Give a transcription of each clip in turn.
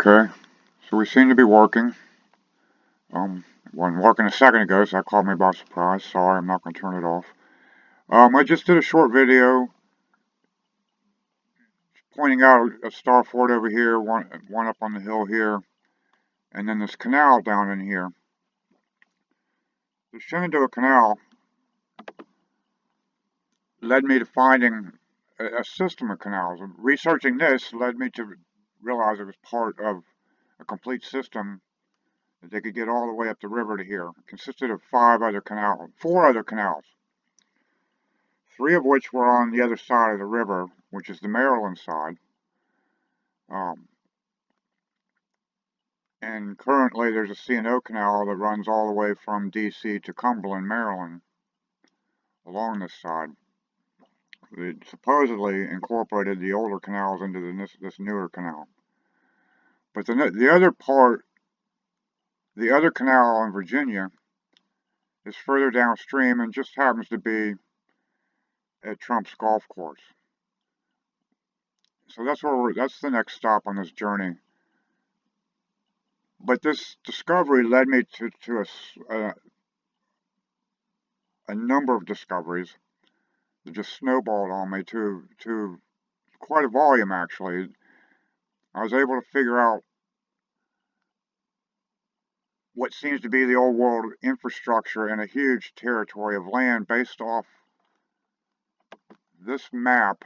Okay, so we seem to be working. Wasn't working a second ago, so that caught me by surprise. Sorry, I'm not going to turn it off. I just did a short video pointing out a star fort over here, one up on the hill here, and then this canal down in here. The Shenandoah Canal led me to finding a system of canals. Researching this led me to realize it was part of a complete system that they could get all the way up the river to here. It consisted of four other canals, three of which were on the other side of the river, which is the Maryland side. And currently there's a C&O canal that runs all the way from D.C. to Cumberland, Maryland, along this side. It supposedly incorporated the older canals into this newer canal. But the other canal in Virginia is further downstream and just happens to be at Trump's golf course. So that's the next stop on this journey. But this discovery led me to a number of discoveries that just snowballed on me to quite a volume, actually. I was able to figure out what seems to be the old world infrastructure in a huge territory of land based off this map.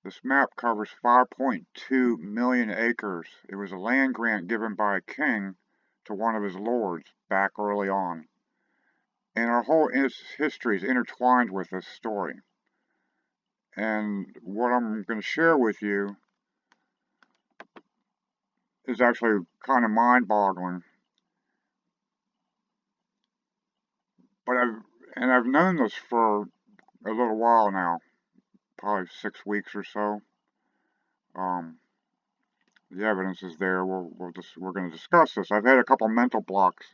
This map covers 5.2 million acres. It was a land grant given by a king to one of his lords back early on. And our whole history is intertwined with this story. And what I'm going to share with you is actually kind of mind-boggling. But I've known this for a little while now, probably 6 weeks or so. The evidence is there. We're going to discuss this. I've had a couple mental blocks,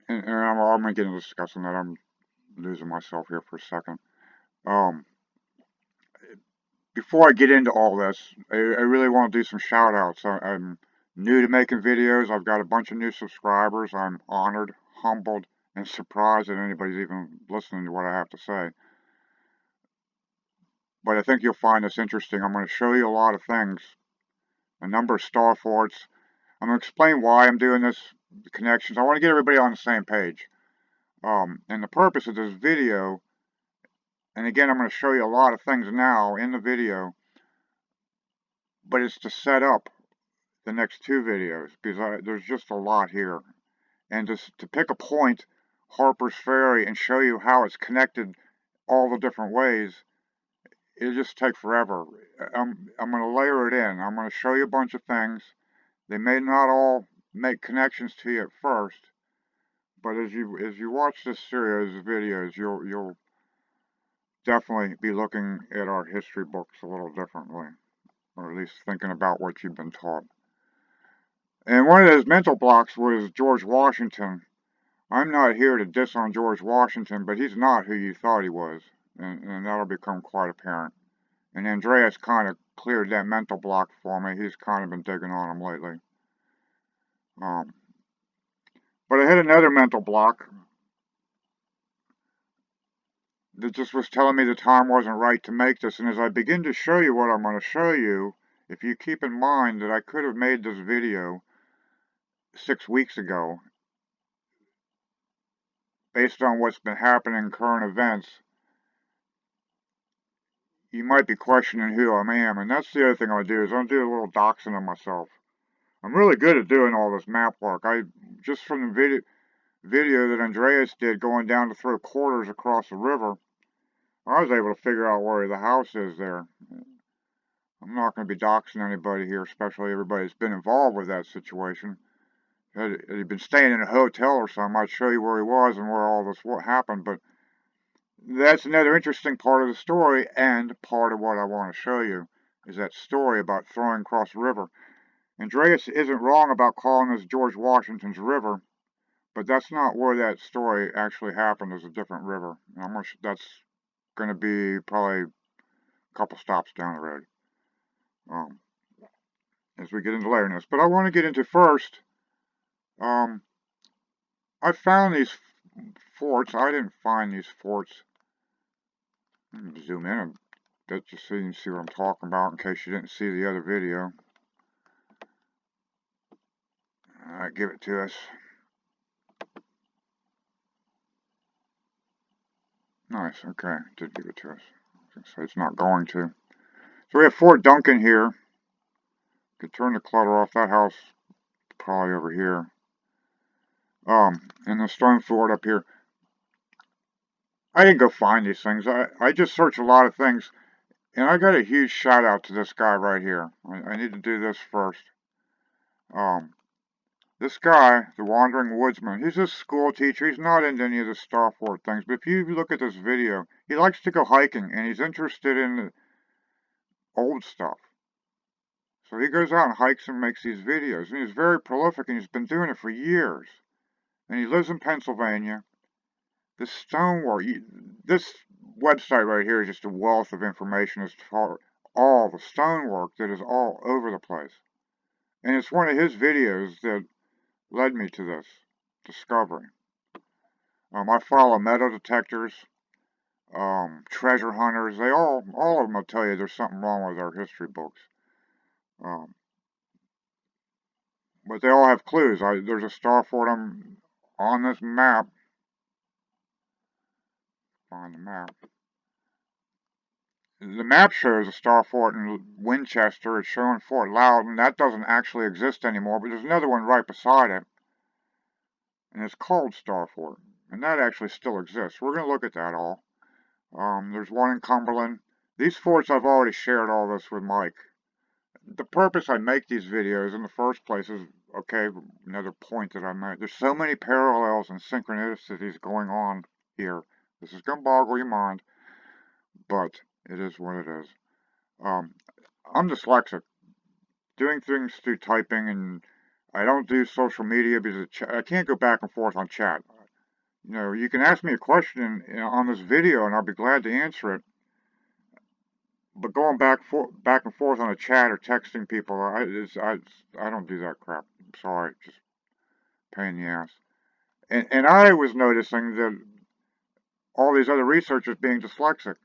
and I'm going to get into discussing that. I'm losing myself here for a second. Before I get into all this, I really want to do some shout outs. I'm new to making videos. I've got a bunch of new subscribers. I'm honored, humbled, and surprised that anybody's even listening to what I have to say. But I think you'll find this interesting. I'm going to show you a lot of things, a number of star forts. I'm going to explain why I'm doing this, the connections. I want to get everybody on the same page. And the purpose of this video, and again, I'm going to show you a lot of things now in the video, but it's to set up the next two videos because there's just a lot here. And just to pick a point, Harper's Ferry, and show you how it's connected all the different ways, it'll just take forever. I'm going to layer it in. I'm going to show you a bunch of things. They may not all make connections to you at first, but as you watch this series of videos, you'll definitely be looking at our history books a little differently, or at least thinking about what you've been taught. And one of those mental blocks was George Washington. I'm not here to diss on George Washington, but he's not who you thought he was, and that'll become quite apparent. And Andreas kind of cleared that mental block for me. He's kind of been digging on him lately. But I had another mental block that just was telling me the time wasn't right to make this. And as I begin to show you what I'm going to show you, if you keep in mind that I could have made this video 6 weeks ago, based on what's been happening in current events, you might be questioning who I am. And that's the other thing I'll do, is I'll do a little doxing of myself. I'm really good at doing all this map work. Just from the video that Andreas did going down to throw quarters across the river, I was able to figure out where the house is there. I'm not going to be doxing anybody here, especially everybody that's been involved with that situation. Had he been staying in a hotel or something, I'd show you where he was and where all this happened, but that's another interesting part of the story, and part of what I want to show you is that story about throwing across the river. Andreas isn't wrong about calling this George Washington's River, but that's not where that story actually happened. There's a different river. That's going to be probably a couple stops down the road. as we get into layering this. But I want to get into first, I found these forts. I didn't find these forts. Let me zoom in a bit just so you can see what I'm talking about in case you didn't see the other video. Alright, give it to us. Nice, okay, did give it to us. So it's not going to. So we have Fort Duncan here. Could turn the clutter off. That house probably over here. And the stone fort up here. I didn't go find these things. I just searched a lot of things. And I got a huge shout out to this guy right here. I need to do this first. This guy, the Wandering Woodsman, he's a school teacher. He's not into any of the Star Fort things. But if you look at this video, he likes to go hiking. And he's interested in the old stuff. So he goes out and hikes and makes these videos. And he's very prolific. And he's been doing it for years. And he lives in Pennsylvania. The stonework, this website right here is just a wealth of information as far all the stonework that is all over the place. And it's one of his videos that led me to this discovery. I follow metal detectors, treasure hunters. They all of them will tell you there's something wrong with our history books. But they all have clues. There's a star fort on this map. Find the map. The map shows a star fort in Winchester. It's showing Fort Loudon. That doesn't actually exist anymore, but there's another one right beside it. And it's called Star Fort. And that actually still exists. We're going to look at that all. There's one in Cumberland. These forts, I've already shared all this with Mike. The purpose I make these videos in the first place is, okay, another point that I made. There's so many parallels and synchronicities going on here. This is going to boggle your mind, but it is what it is. I'm dyslexic. Doing things through typing, and I don't do social media because I can't go back and forth on chat. You know, you can ask me a question on this video, and I'll be glad to answer it. But going back and forth on a chat or texting people, I don't do that crap. I'm sorry, just pain in the ass. And I was noticing that all these other researchers being dyslexic.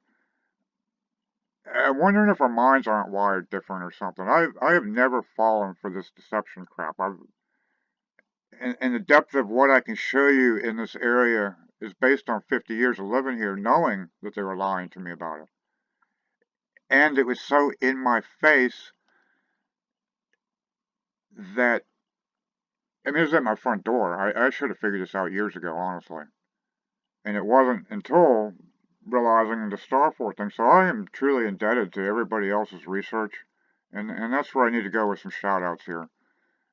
I'm wondering if our minds aren't wired different or something. I have never fallen for this deception crap. And the depth of what I can show you in this area is based on 50 years of living here, knowing that they were lying to me about it. And it was so in my face that, I mean, it was at my front door. I should have figured this out years ago, honestly. And it wasn't until realizing the Star Fort thing. So I am truly indebted to everybody else's research. And that's where I need to go with some shout outs here.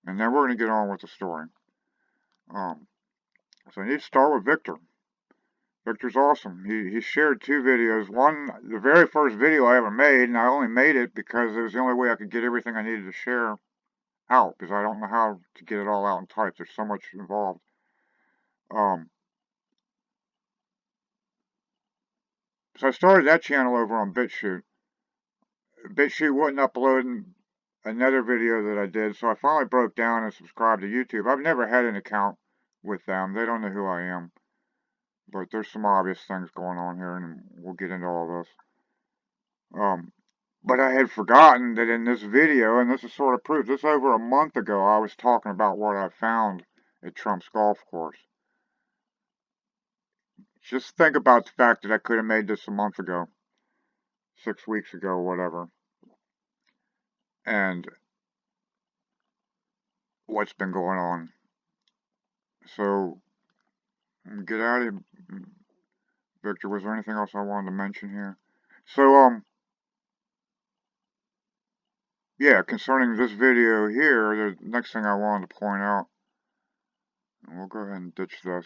And then we're going to get on with the story. So I need to start with Victor. Victor's awesome. He shared 2 videos. One, the very first video I ever made, and I only made it because it was the only way I could get everything I needed to share out, because I don't know how to get it all out in type. There's so much involved. So I started that channel over on BitChute. BitChute wasn't uploading another video that I did, so I finally broke down and subscribed to YouTube. I've never had an account with them. They don't know who I am. But there's some obvious things going on here, and we'll get into all this. But I had forgotten that in this video, and this is sort of proof, this over a month ago, I was talking about what I found at Trump's golf course. Just think about the fact that I could have made this a month ago, 6 weeks ago, whatever. And what's been going on. So, get out of here. Victor, was there anything else I wanted to mention here? So, yeah, concerning this video here, the next thing I wanted to point out, and we'll go ahead and ditch this.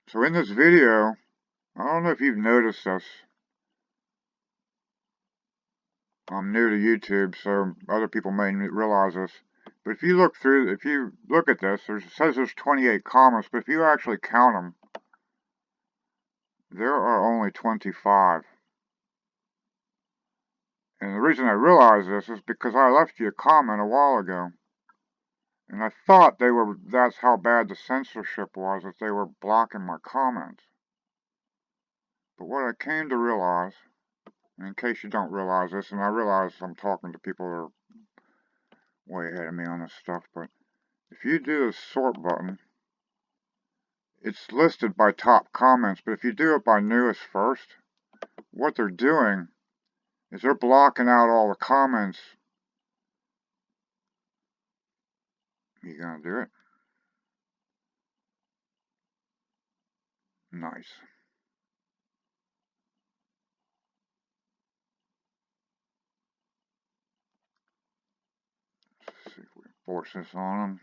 So in this video, I don't know if you've noticed this. I'm new to YouTube, so other people may realize this. But if you look at this, it says there's 28 comments, but if you actually count them, there are only 25. And the reason I realize this is because I left you a comment a while ago. And I thought that's how bad the censorship was, that they were blocking my comments. But what I came to realize, and in case you don't realize this, and I realize I'm talking to people that are way ahead of me on this stuff, but if you do the sort button, it's listed by top comments, but if you do it by newest first, what they're doing is they're blocking out all the comments. You gonna do it? Nice. Let's see if we can force this on them.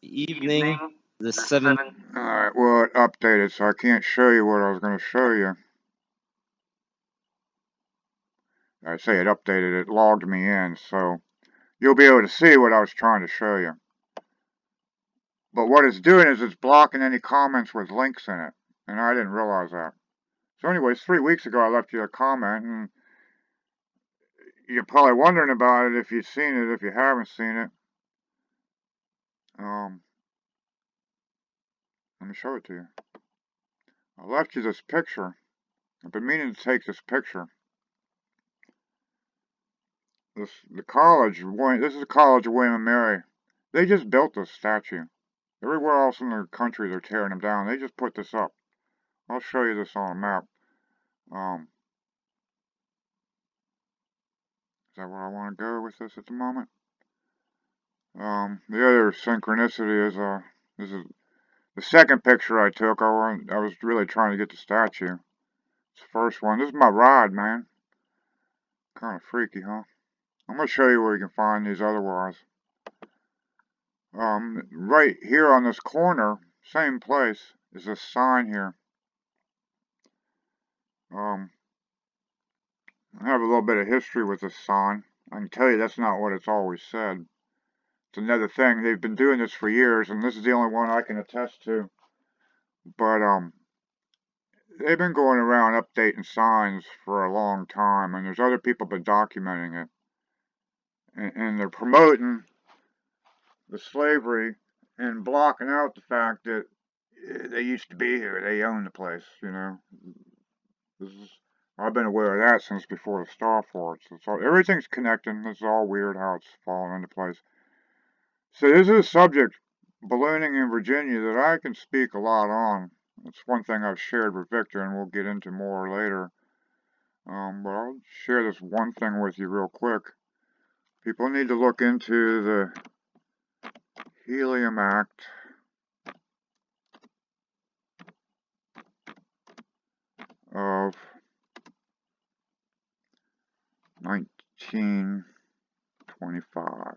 Evening, the 7th. Alright, well, it updated, so I can't show you what I was going to show you. I say it updated, it logged me in, so you'll be able to see what I was trying to show you. But what it's doing is it's blocking any comments with links in it, and I didn't realize that. So anyways, 3 weeks ago I left you a comment, and you're probably wondering about it if you've seen it. If you haven't seen it, let me show it to you. I left you this picture. I've been meaning to take this picture. This is the College of William and Mary. They just built this statue. Everywhere else in the country they're tearing them down. They just put this up. I'll show you this on a map. Is that where I want to go with this at the moment? The other synchronicity is this is the second picture I took. I was really trying to get the statue. It's the first one. This is my ride, man. Kind of freaky, huh? I'm gonna show you where you can find these otherwise. Right here on this corner, same place, is this sign here. I have a little bit of history with this sign. I can tell you that's not what it's always said. It's another thing. They've been doing this for years, and this is the only one I can attest to. But they've been going around updating signs for a long time, and there's other people been documenting it. And they're promoting the slavery and blocking out the fact that they used to be here. They own the place, you know. I've been aware of that since before the Star Forts. Everything's connecting. It's all weird how it's falling into place. So this is a subject, ballooning in Virginia, that I can speak a lot on. It's one thing I've shared with Victor, and we'll get into more later. But I'll share this one thing with you real quick. People need to look into the Helium Act of 1925.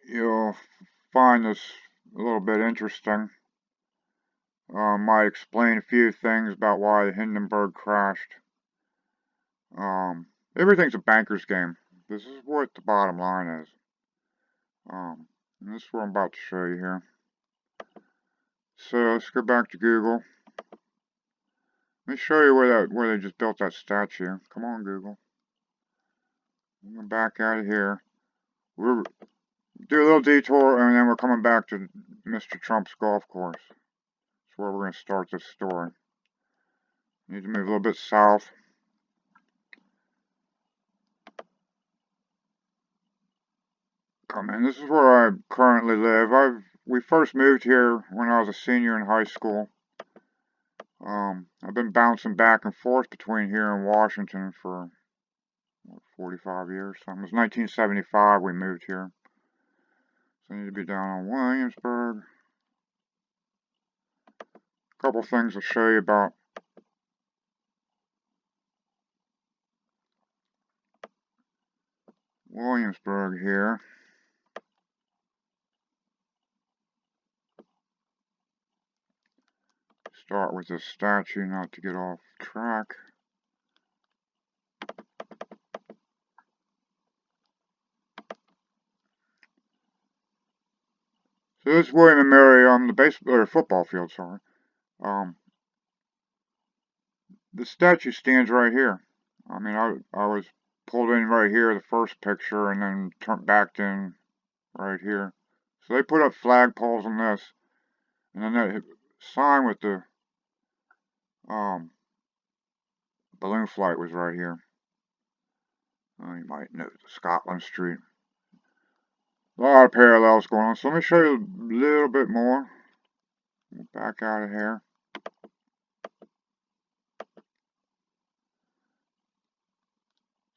You'll find this a little bit interesting. Might explain a few things about why the Hindenburg crashed. Everything's a banker's game. This is what the bottom line is. And this is what I'm about to show you here. So let's go back to Google. Let me show you where they just built that statue. Come on, Google. We're back out of here. We'll do a little detour, and then we're coming back to Mr. Trump's golf course. That's where we're going to start this story. Need to move a little bit south. Come in. This is where I currently live. We first moved here when I was a senior in high school. I've been bouncing back and forth between here and Washington for 45 years. So it was 1975 we moved here. So I need to be down on Williamsburg. A couple things to show you about Williamsburg here. Start with this statue, not to get off track. So this is William and Mary on the baseball or football field, sorry. The statue stands right here. I mean, I was pulled in right here, the first picture, and then turned back in right here. So they put up flagpoles on this, and then that sign with the balloon flight was right here. You might know Scotland Street. A lot of parallels going on. So let me show you a little bit more. Back out of here.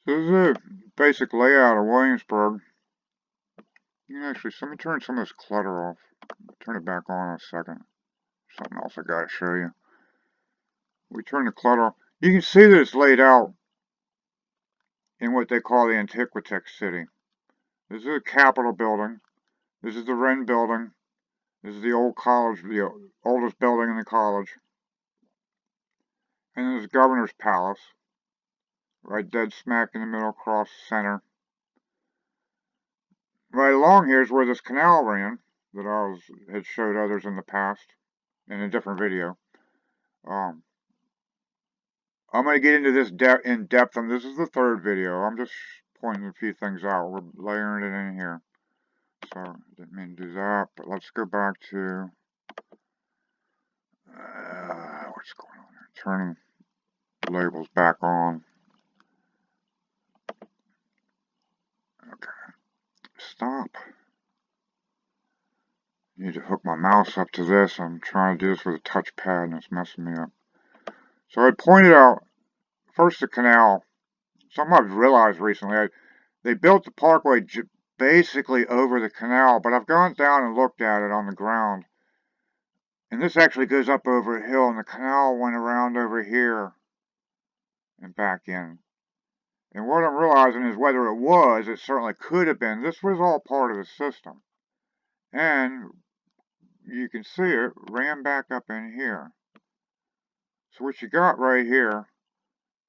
So this is a basic layout of Williamsburg. You can actually, let me turn some of this clutter off. Turn it back on in a second. Something else I gotta show you. We turn the clutter off. You can see that it's laid out in what they call the Antiquitech City. This is a Capitol building. This is the Wren building. This is the old college, the oldest building in the college. And there's the Governor's Palace. Right dead smack in the middle, across the center. Right along here is where this canal ran that I had showed others in the past in a different video. I'm going to get into this in depth, and this is the third video. I'm just pointing a few things out. We're layering it in here. So, I didn't mean to do that, but let's go back to what's going on here? Turning labels back on. Okay. Stop. I need to hook my mouse up to this. I'm trying to do this with a touchpad, and it's messing me up. So I pointed out, first the canal. Something I've realized recently, they built the parkway basically over the canal, but I've gone down and looked at it on the ground. And this actually goes up over a hill, and the canal went around over here and back in. And what I'm realizing is whether it certainly could have been, this was all part of the system. And you can see it ran back up in here. So what you got right here,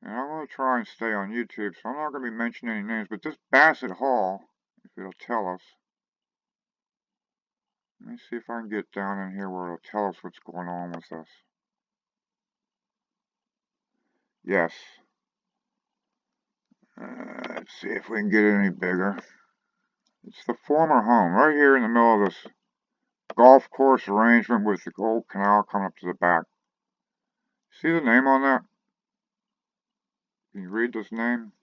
and I'm going to try and stay on YouTube, so I'm not going to be mentioning any names, but this Bassett Hall, if it'll tell us. Let me see if I can get down in here where it'll tell us what's going on with this. Yes. Let's see if we can get it any bigger. It's the former home, right here in the middle of this golf course arrangement with the old canal coming up to the back. See the name on that? Can you read this name?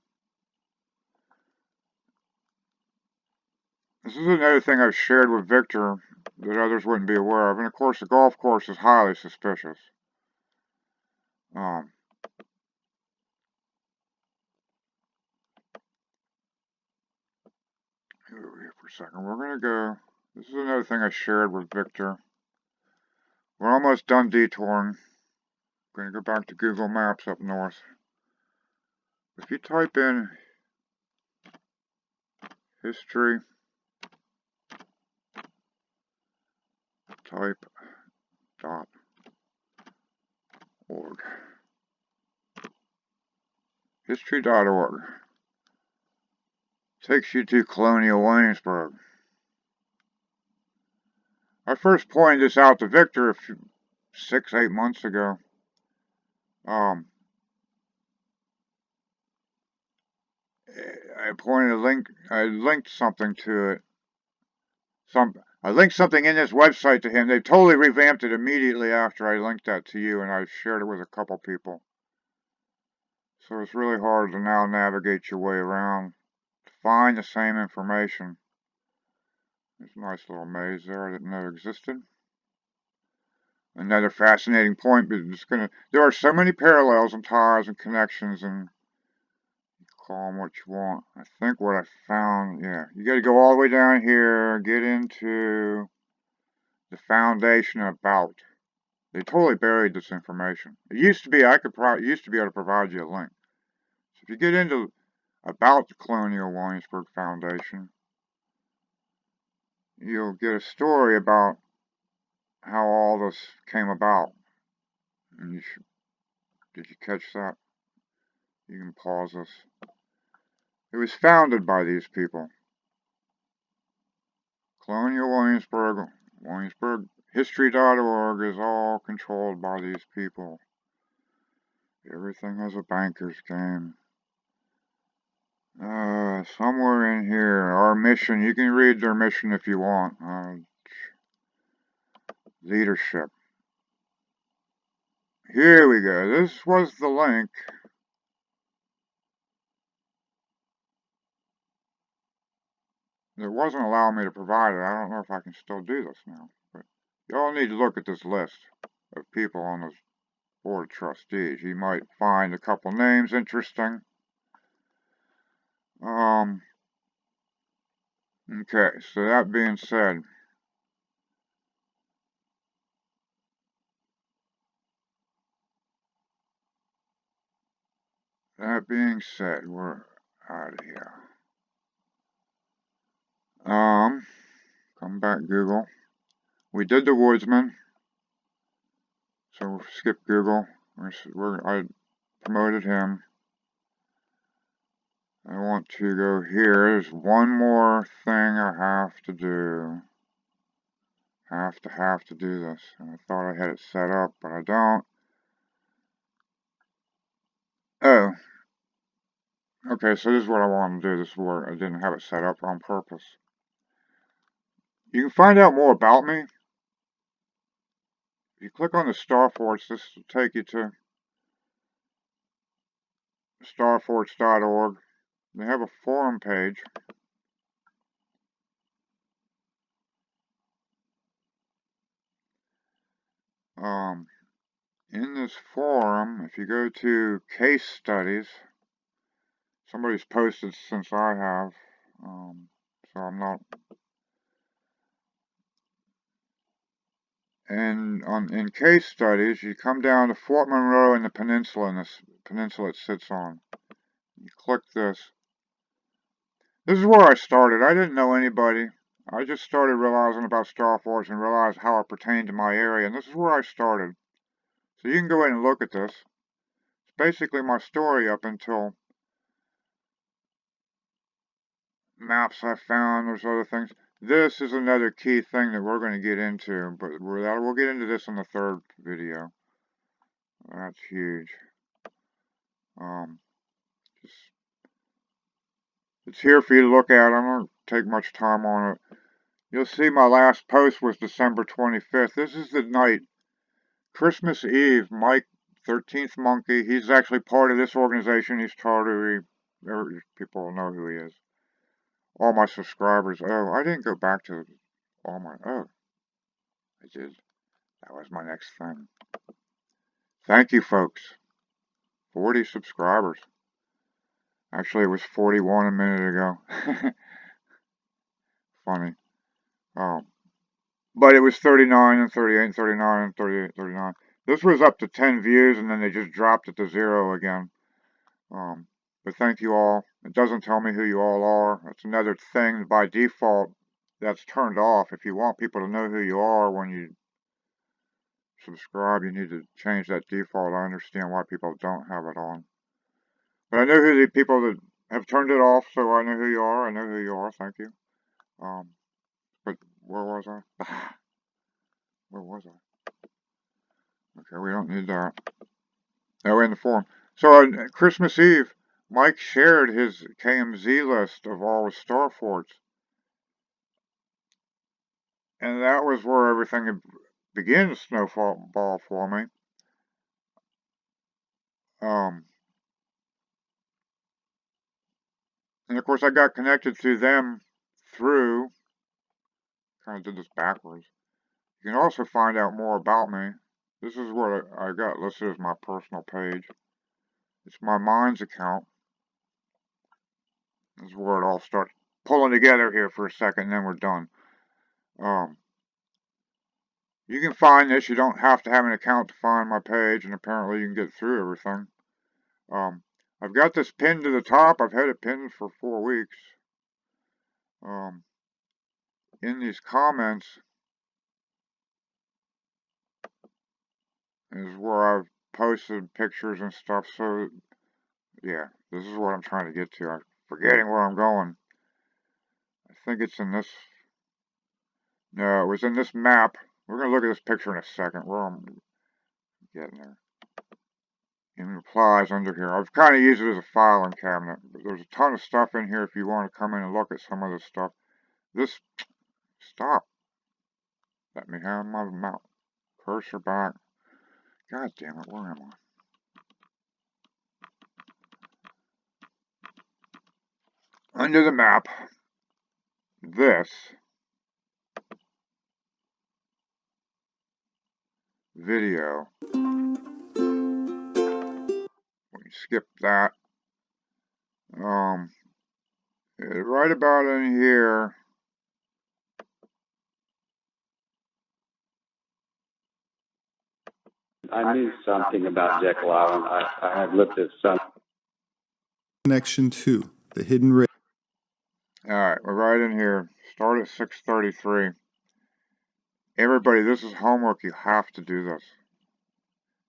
This is another thing I've shared with Victor that others wouldn't be aware of. And of course, the golf course is highly suspicious. Here for a second. We're going to go. This is another thing I shared with Victor. We're almost done detouring. I'm going to go back to Google Maps up north. If you type in history, type.org. History.org. Takes you to Colonial Williamsburg. I first pointed this out to Victor 6-8 months ago. I pointed a link. I linked something to it. I linked something in this website to him. They totally revamped it immediately after I linked that to you, and I shared it with a couple people. So it's really hard to now navigate your way around to find the same information. There's a nice little maze there I didn't know existed. Another fascinating point, but there are so many parallels and ties and connections, and call them what you want. I think what I found, yeah, you got to go all the way down here, get into the foundation about. They totally buried this information. It used to be used to be able to provide you a link. So if you get into about the Colonial Williamsburg Foundation, you'll get a story about how all this came about. And did you catch that? You can pause this. It was founded by these people. Colonial Williamsburg Williamsburg History.org is all controlled by these people. Everything is a banker's game. Somewhere in here, our mission, you can read their mission if you want. Leadership. Here we go. This was the link. It wasn't allowing me to provide it. I don't know if I can still do this now. But y'all need to look at this list of people on this board of trustees. You might find a couple names interesting. Okay, so that being said, we're out of here. Come back, Google. We did the Woodsman, so we'll skip Google. I promoted him. I want to go here. There's one more thing I have to do. Have to do this. And I thought I had it set up, but I don't. Oh. Okay, so this is what I want to do. This is where I didn't have it set up on purpose. You can find out more about me. If you click on the Star Forts, this will take you to starforts.org. They have a forum page. In this forum, if you go to case studies, somebody's posted since I have, so I'm not. And in case studies, you come down to Fort Monroe and the peninsula, and this peninsula it sits on. You click this. This is where I started. I didn't know anybody. I just started realizing about Star Forts and realized how it pertained to my area, and this is where I started. So you can go ahead and look at this. It's basically my story up until maps I found. There's other things. This is another key thing that we're going to get into, but we'll get into this in the third video. That's huge. It's here for you to look at. I don't take much time on it. You'll see my last post was December 25th. This is the night, Christmas Eve. Mike, 13th Monkey, he's actually part of this organization. He's Tartary. People know who he is. All my subscribers. Oh, I didn't go back to all my. Oh, I did. That was my next thing. Thank you, folks. 40 subscribers. Actually, it was 41 a minute ago. Funny. But it was 39 and 38 and 39 and 38, 39. This was up to 10 views, and then they just dropped it to 0 again. But thank you all. It doesn't tell me who you all are. That's another thing by default that's turned off. If you want people to know who you are when you subscribe, you need to change that default. I understand why people don't have it on. But I know who the people that have turned it off, so I know who you are. I know who you are. Thank you. But where was I? Where was I? Okay, we don't need that. Oh, in the forum. So on Christmas Eve, Mike shared his KMZ list of all the Star Forts. And that was where everything began to snowball for me. And of course, I got connected through them through, kind of did this backwards. You can also find out more about me. This is what I got listed as my personal page. It's my Minds account. This is where it all starts pulling together here for a second, and then we're done. You can find this. You don't have to have an account to find my page, and apparently you can get through everything. I've got this pinned to the top. I've had it pinned for 4 weeks. In these comments is where I've posted pictures and stuff. So, yeah, this is what I'm trying to get to. I'm forgetting where I'm going. I think it's in this. No, it was in this map. We're going to look at this picture in a second. Where I'm getting there. In replies under here. I've kind of used it as a filing cabinet. But there's a ton of stuff in here if you want to come in and look at some of this stuff. This, stop. Let me have my mouth. Cursor back. God damn it, where am I? Under the map, this video, we can skip that. Right about in here, I knew something about Jekyll Island. I had looked at some. Connection 2, the hidden ray. alright, we're right in here. Start at 6:33. Everybody, this is homework. You have to do this.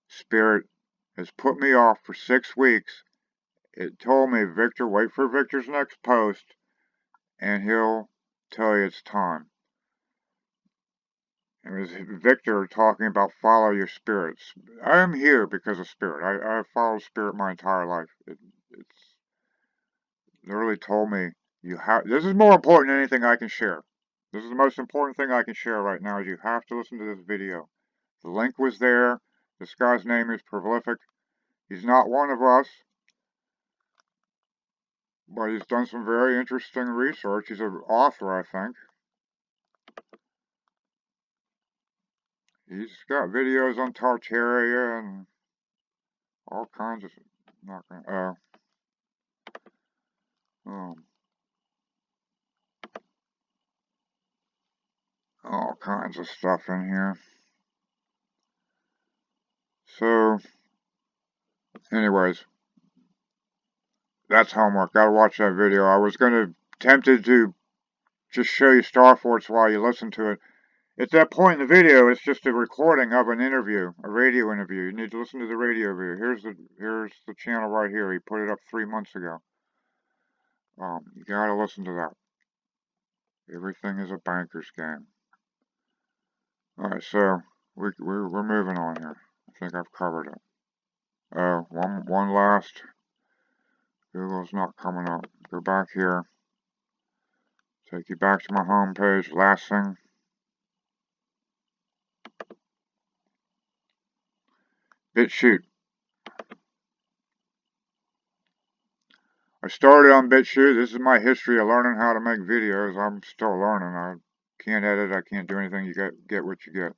Spirit has put me off for 6 weeks. It told me, Victor, wait for Victor's next post, and he'll tell you it's time. It was Victor talking about follow your spirits. I am here because of spirit. I've followed spirit my entire life. It's literally told me you have. This is more important than anything I can share. This is the most important thing I can share right now. Is you have to listen to this video. The link was there. This guy's name is Prolific. He's not one of us, but he's done some very interesting research. He's an author, I think. He's got videos on Tartaria and all kinds of. Not gonna. All kinds of stuff in here. So, anyways, that's homework. Gotta watch that video. I was tempted to just show you Star Force while you listen to it. At that point in the video, it's just a recording of an interview, a radio interview. You need to listen to the radio video. Here's the channel right here. He put it up 3 months ago. You gotta listen to that. Everything is a banker's game. All right, so we're moving on here. I think I've covered it. One last. Google's not coming up. Go back here. Take you back to my home page. Last thing. BitChute. I started on BitChute. This is my history of learning how to make videos. I'm still learning. I can't edit. I can't do anything. You get what you get.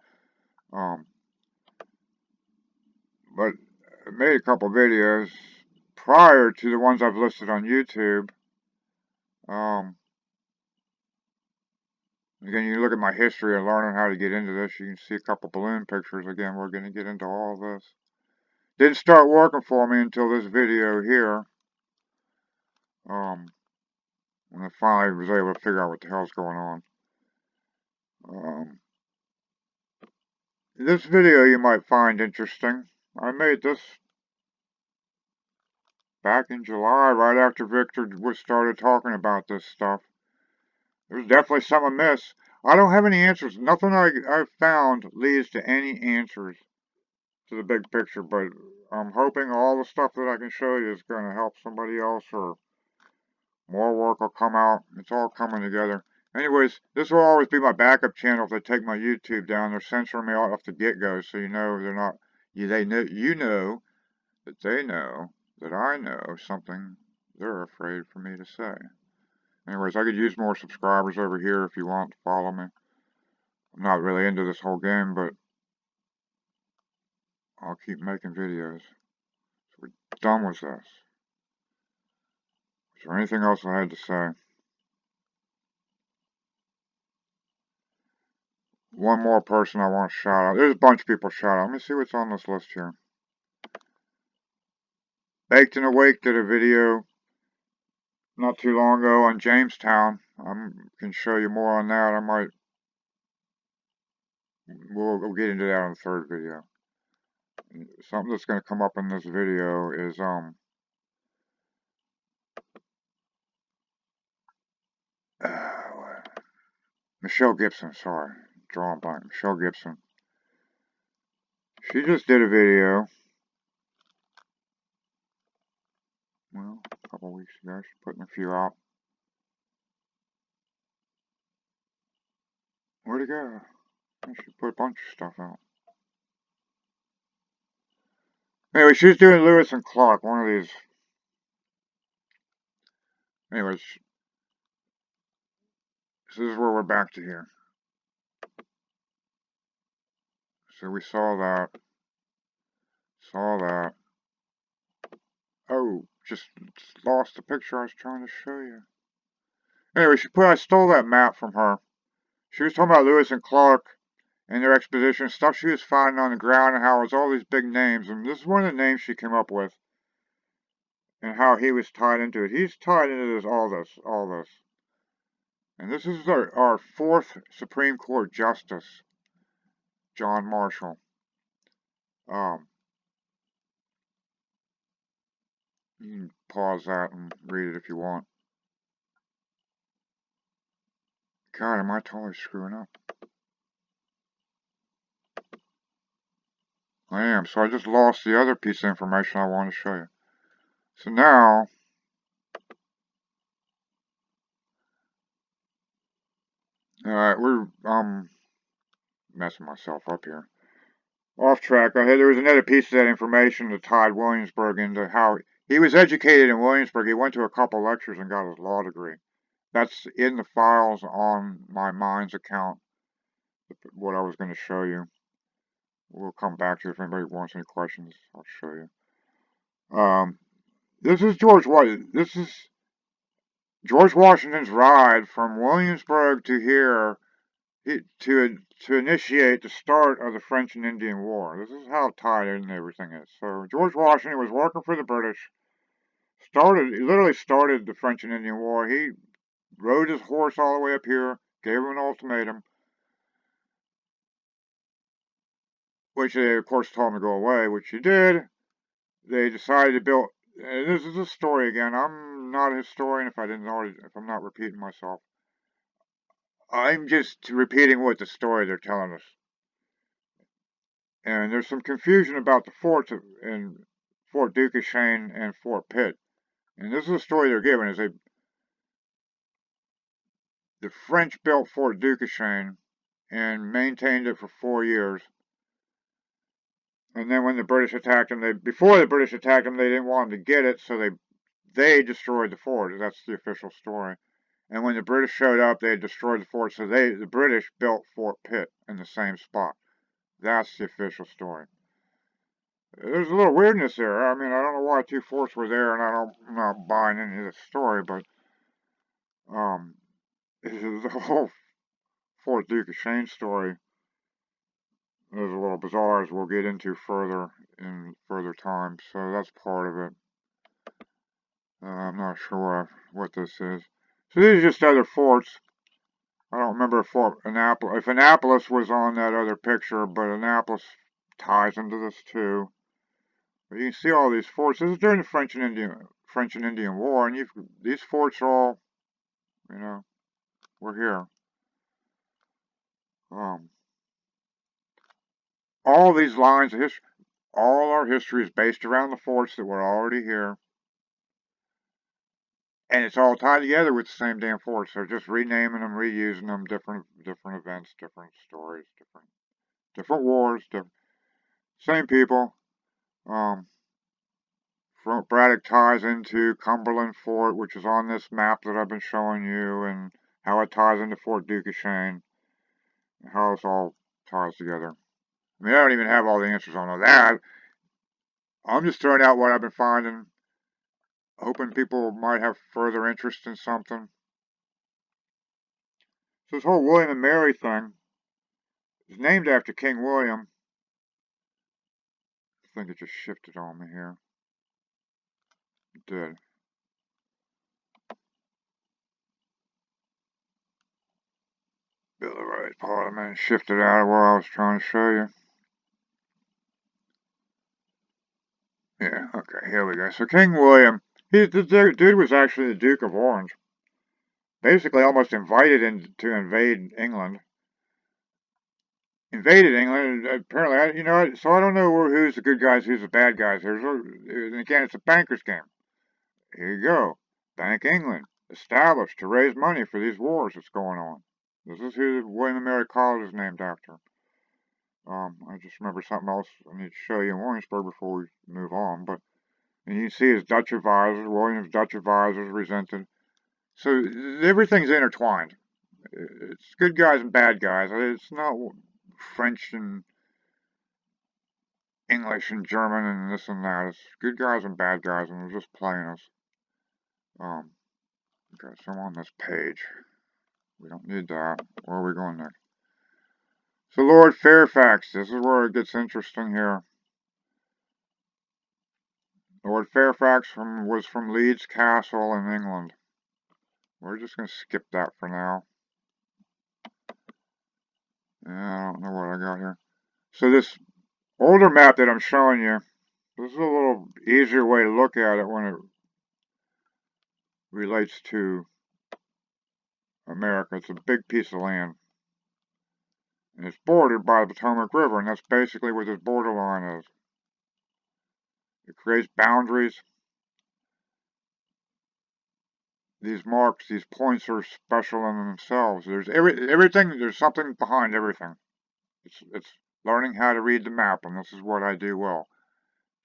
But I made a couple videos prior to the ones I've listed on YouTube. Again, you look at my history of learning how to get into this. You can see a couple balloon pictures. Again, we're going to get into all this. Didn't start working for me until this video here. When I finally was able to figure out what the hell's going on. This video you might find interesting. I made this back in July, right after Victor started talking about this stuff. There's definitely some amiss. I don't have any answers. Nothing I've found leads to any answers to the big picture, but I'm hoping all the stuff that I can show you is going to help somebody else, or more work will come out. It's all coming together. Anyways, this will always be my backup channel if they take my YouTube down. They're censoring me off the get-go, so you know they're not. They know you know that they know that I know something they're afraid for me to say. Anyways, I could use more subscribers over here if you want to follow me. I'm not really into this whole game, but I'll keep making videos. So we're done with this. Is there anything else I had to say? One more person I want to shout out. There's a bunch of people shout out. Let me see what's on this list here. Baked and Awake did a video not too long ago on Jamestown. I can show you more on that. We'll get into that on the third video. Something that's going to come up in this video is, Michelle Gibson, sorry. Drawing blank. Michelle Gibson. She just did a video. Well, a couple weeks ago. She's putting a few out. Where'd it go? She put a bunch of stuff out. Anyway, she's doing Lewis and Clark, one of these. Anyways, so this is where we're back to here. So we saw that. Saw that. Oh, just lost the picture I was trying to show you. Anyway, I stole that map from her. She was talking about Lewis and Clark and their expedition, stuff she was finding on the ground, and how it was all these big names. And this is one of the names she came up with, and how he was tied into it. He's tied into this, all this. And this is our fourth Supreme Court Justice, John Marshall. You can pause that and read it if you want. God, am I totally screwing up? I am. So I just lost the other piece of information I wanted to show you. So now, alright, we're messing myself up here. Off track. There was another piece of that information that tied Williamsburg into how he was educated in Williamsburg. He went to a couple lectures and got his law degree. That's in the files on my Minds account, what I was going to show you. We'll come back to it if anybody wants any questions. I'll show you. This is George Washington's ride from Williamsburg to here to initiate the start of the French and Indian War. This is how tied in everything is. So George Washington was working for the British. He literally started the French and Indian War. He rode his horse all the way up here, gave him an ultimatum, which they of course told him to go away, which he did. They decided to build. This is a story again. I'm not a historian if I'm not repeating myself. I'm just repeating what the story they're telling us. And there's some confusion about the forts in Fort Duquesne and Fort Pitt. And this is the story they're giving: is the French built Fort Duquesne and maintained it for 4 years. And then when the British attacked them, before the British attacked them, they didn't want them to get it, so they destroyed the fort. That's the official story. And when the British showed up, they had destroyed the fort, so the British built Fort Pitt in the same spot. That's the official story. There's a little weirdness there. I mean, I don't know why two forts were there, and I'm not buying any of this story, but the whole Fort Duquesne story is a little bizarre, as we'll get into further in further time. So that's part of it. I'm not sure what this is. So these are just other forts. I don't remember if Annapolis was on that other picture, but Annapolis ties into this too. But you can see all these forts. This is during the French and Indian War, and these forts are all, we're here. All these lines of history, all our history is based around the forts that were already here. And it's all tied together with the same damn forts. They're just renaming them, reusing them, different events, different stories, different wars, same people. Braddock ties into Cumberland Fort, which is on this map that I've been showing you, and how it ties into Fort Duquesne, and how it all ties together. I mean, I don't even have all the answers on all that. I'm just throwing out what I've been finding, hoping people might have further interest in something. So this whole William and Mary thing is named after King William. I think it just shifted on me here. It did. Bill of Rights Parliament shifted out of where I was trying to show you. Yeah, okay, here we go. So King William, the dude was actually the Duke of Orange. basically almost invited in to invade England. Invaded England, apparently, you know, so I don't know who's the good guys, who's the bad guys. And again, it's a banker's game. Here you go. Bank England, established to raise money for these wars that's going on. This is who William and Mary College is named after. I just remember something else I need to show you in Williamsburg before we move on. But and you can see his Dutch advisors, William's Dutch advisors resented. So everything's intertwined. It's good guys and bad guys. It's not French and English and German and this and that. It's good guys and bad guys, and we're just playing us. Okay, so I'm on this page. We don't need that. Where are we going next? So Lord Fairfax, this is where it gets interesting here. Lord Fairfax was from Leeds Castle in England. We're just going to skip that for now. Yeah, I don't know what I got here. So this older map that I'm showing you, this is a little easier way to look at it when it relates to America. It's a big piece of land. And it's bordered by the Potomac River, and that's basically what this borderline is. It creates boundaries. These marks, these points are special in themselves. There's everything. There's something behind everything. It's learning how to read the map, and this is what I do well.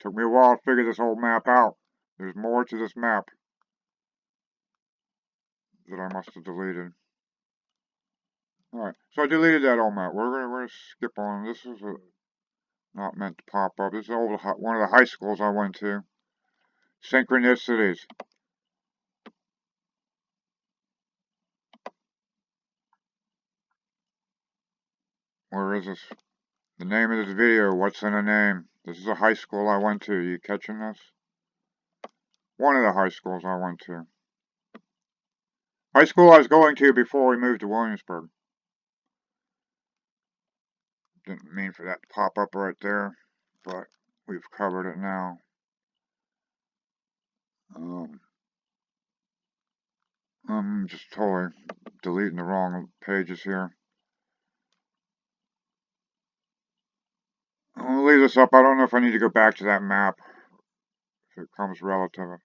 Took me a while to figure this whole map out. There's more to this map that I must have deleted. Alright, so I deleted that old map. We're gonna skip on. This is not meant to pop up. This is one of the high schools I went to. Synchronicities. Where is this? The name of this video, what's in a name? This is a high school I went to. You catching this? One of the high schools I went to. High school I was going to before we moved to Williamsburg. Didn't mean for that to pop up right there, but we've covered it now. I'm just totally deleting the wrong pages here. I'm going to leave this up. I don't know if I need to go back to that map. If it comes relevant.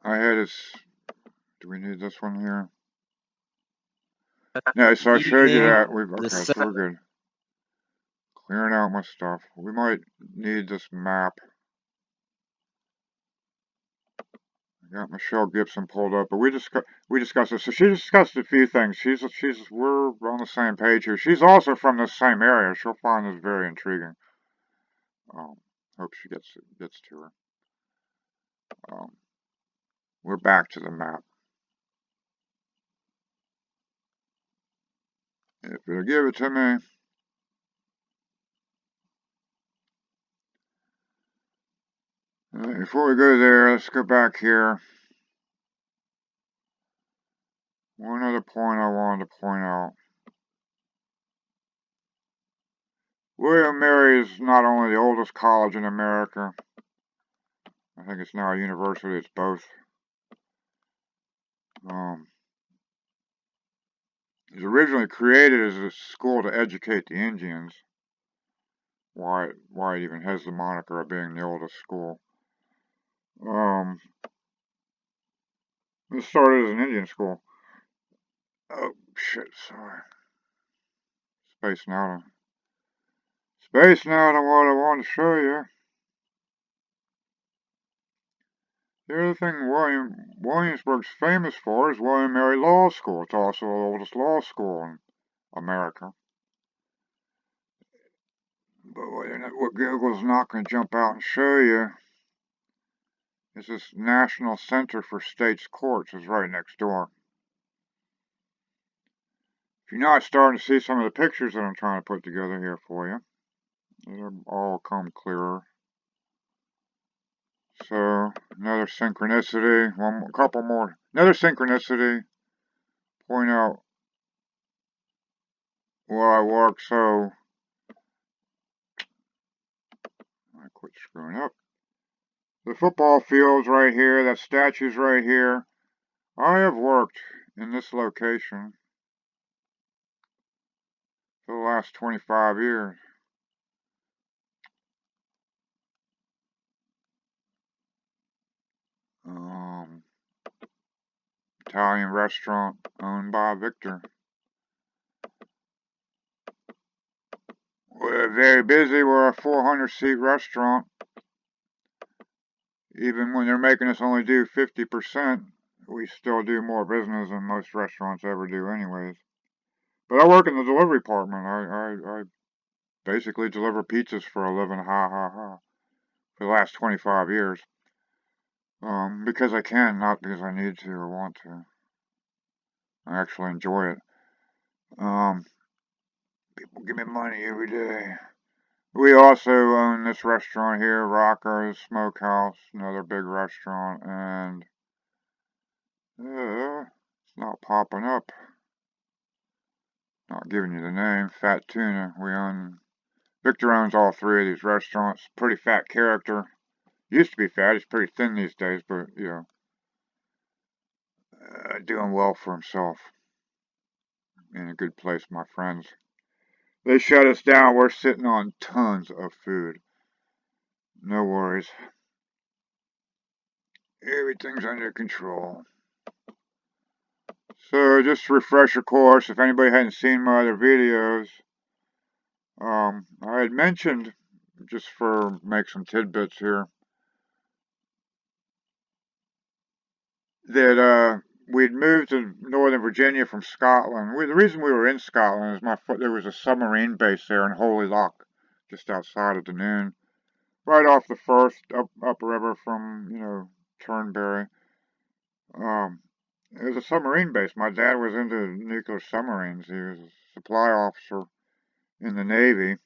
I had this. Do we need this one here? No, so I showed you that. Okay, so we're good. Clearing out my stuff. We might need this map. I got Michelle Gibson pulled up, but we discussed this. So she discussed a few things. We're on the same page here. She's also from this same area. She'll find this very intriguing. Hope she gets to her. We're back to the map. If it'll give it to me. Before we go there, let's go back here. One other point I wanted to point out. William Mary is not only the oldest college in America. I think it's now a university. It's both. It was originally created as a school to educate the Indians. Why it even has the moniker of being the oldest school. It started as an Indian school. Oh shit! Sorry. Spacing out on what I wanted to show you. The other thing Williamsburg's famous for is William Mary Law School. It's also the oldest law school in America. But what Google's not going to jump out and show you is this National Center for States Courts is right next door. If you're not starting to see some of the pictures that I'm trying to put together here for you, they'll all come clearer. So, another synchronicity, a couple more. Another synchronicity, point out where I work, so I quit screwing up. The football field's right here. That statue's right here. I have worked in this location for the last 25 years. Italian restaurant owned by Victor. We're very busy. We're a 400-seat restaurant. Even when they're making us only do 50%, we still do more business than most restaurants ever do anyways. But I work in the delivery department. I basically deliver pizzas for a living, for the last 25 years. Because I can, not because I need to or want to. I actually enjoy it. People give me money every day. We also own this restaurant here, Rocco's Smokehouse, another big restaurant, and it's not popping up. Not giving you the name. Fat Tuna. Victor owns all three of these restaurants. Pretty fat character. Used to be fat. He's pretty thin these days, but doing well for himself. In a good place, my friends. They shut us down. We're sitting on tons of food. No worries. Everything's under control. So, just to refresh your course, if anybody hadn't seen my other videos, I had mentioned, just for make some tidbits here, that we'd moved to Northern Virginia from Scotland. The reason we were in Scotland is there was a submarine base there in Holy Loch, just outside of Dunoon, right off the first upriver from Turnberry. It was a submarine base. My dad was into nuclear submarines. He was a supply officer in the Navy.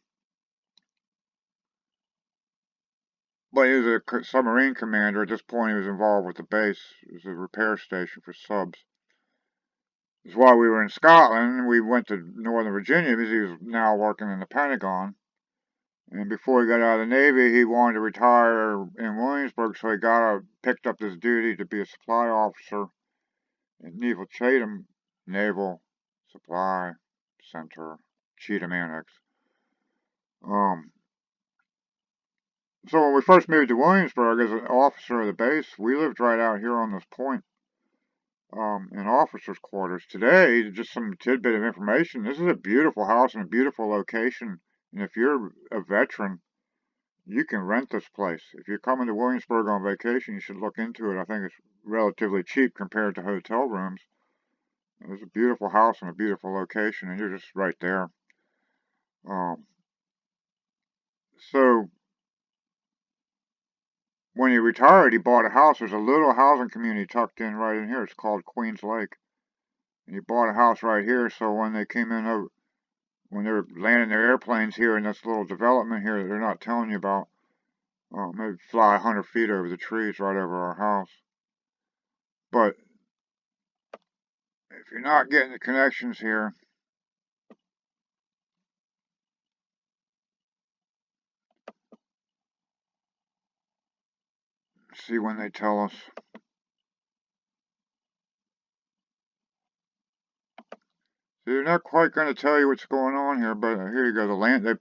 But he was a submarine commander. At this point, he was involved with the base. It was a repair station for subs. That's why we were in Scotland. We went to Northern Virginia because he was now working in the Pentagon. And before he got out of the Navy, he wanted to retire in Williamsburg, so he picked up this duty to be a supply officer at Naval Chatham Naval Supply Center, Cheatham Annex. So when we first moved to Williamsburg as an officer of the base, we lived right out here on this point, in officers' quarters. Today, just some tidbit of information. This is a beautiful house in a beautiful location, and if you're a veteran, you can rent this place. If you're coming to Williamsburg on vacation, you should look into it. I think it's relatively cheap compared to hotel rooms. It's a beautiful house in a beautiful location, and you're just right there. So when he retired, he bought a house. There's a little housing community tucked in right in here. It's called Queens Lake. And he bought a house right here, so when they came in over, when they were landing their airplanes here in this little development here that they're not telling you about, maybe fly 100 feet over the trees right over our house. But if you're not getting the connections here, see when they tell us. They're not quite going to tell you what's going on here, but here you go.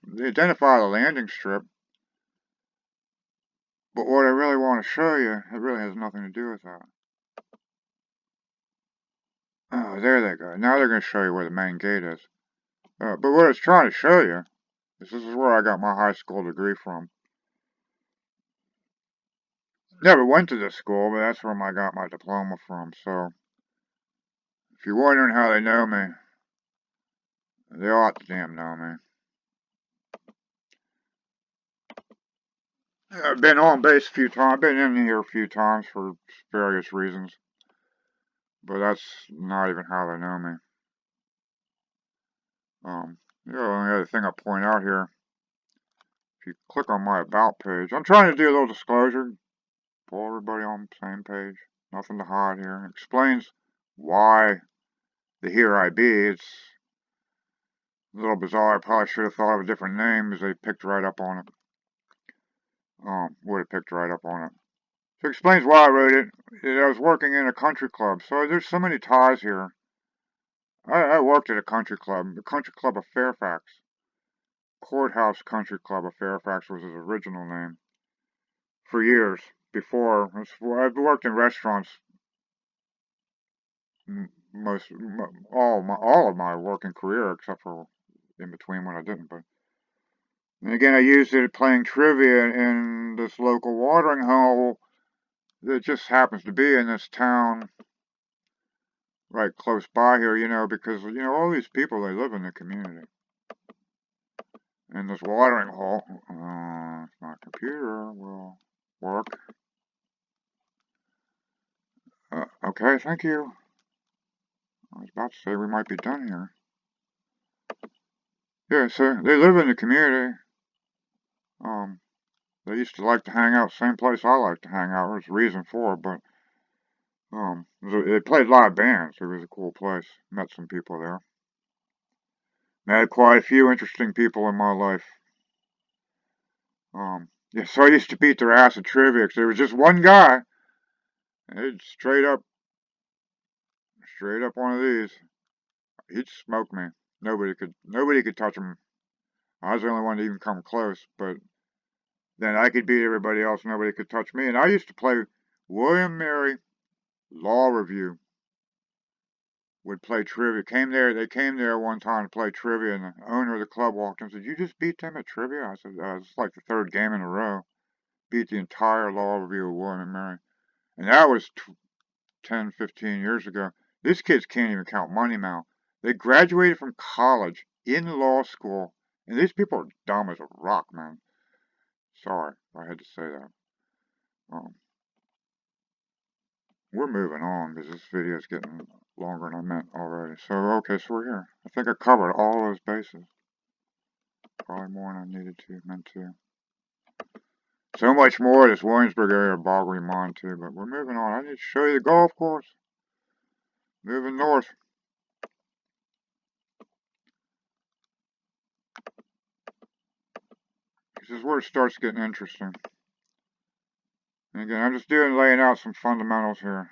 They identify the landing strip. But what I really want to show you, it really has nothing to do with that. Oh, there they go. Now they're going to show you where the main gate is. But what I was trying to show you is this is where I got my high school degree from. Never went to this school, but that's where I got my diploma from. So, if you're wondering how they know me, they ought to damn know me. I've been on base a few times. I've been in here a few times for various reasons. But that's not even how they know me. The only other thing I'll point out here, if you click on my About page, I'm trying to do a little disclosure, pull everybody on the same page. Nothing to hide here. It explains why the Here I Be. It's a little bizarre. I probably should have thought of a different name, because they picked right up on it. Would have picked right up on it. So it explains why I wrote it. I was working in a country club, so there's so many ties here. I worked at a country club, the Country Club of Fairfax. Courthouse Country Club of Fairfax was his original name. For years before, I've worked in restaurants most all of my working career, except for in between when I didn't. But and again, I used it playing trivia in this local watering hole that just happens to be in this town right close by here, because, all these people, they live in the community. And this watering hole, my computer will work. Okay, thank you. I was about to say we might be done here. Yeah, so they live in the community. They used to like to hang out same place I like to hang out. There's a reason for it, but they played live bands. It was a cool place. Met some people there. Met quite a few interesting people in my life. Yeah, so I used to beat their ass at trivia because there was just one guy. He'd straight up one of these. He'd smoke me. Nobody could touch him. I was the only one to even come close, but then I could beat everybody else. Nobody could touch me. And I used to play William Mary Law Review. Would play trivia. They came there one time to play trivia, and the owner of the club walked in and said, "You just beat them at trivia?" I said, "It's like the third game in a row. Beat the entire Law Review of William and Mary." And that was 10, 15 years ago. These kids can't even count money now. They graduated from college in law school, and these people are dumb as a rock, man. Sorry, I had to say that. Um, we're moving on because this video is getting longer than I meant already. So, okay, so we're here. I think I covered all those bases. Probably more than I meant to. So much more of this Williamsburg area boggles my mind too, but we're moving on. I need to show you the golf course. Moving north. This is where it starts getting interesting. And again, I'm just laying out some fundamentals here.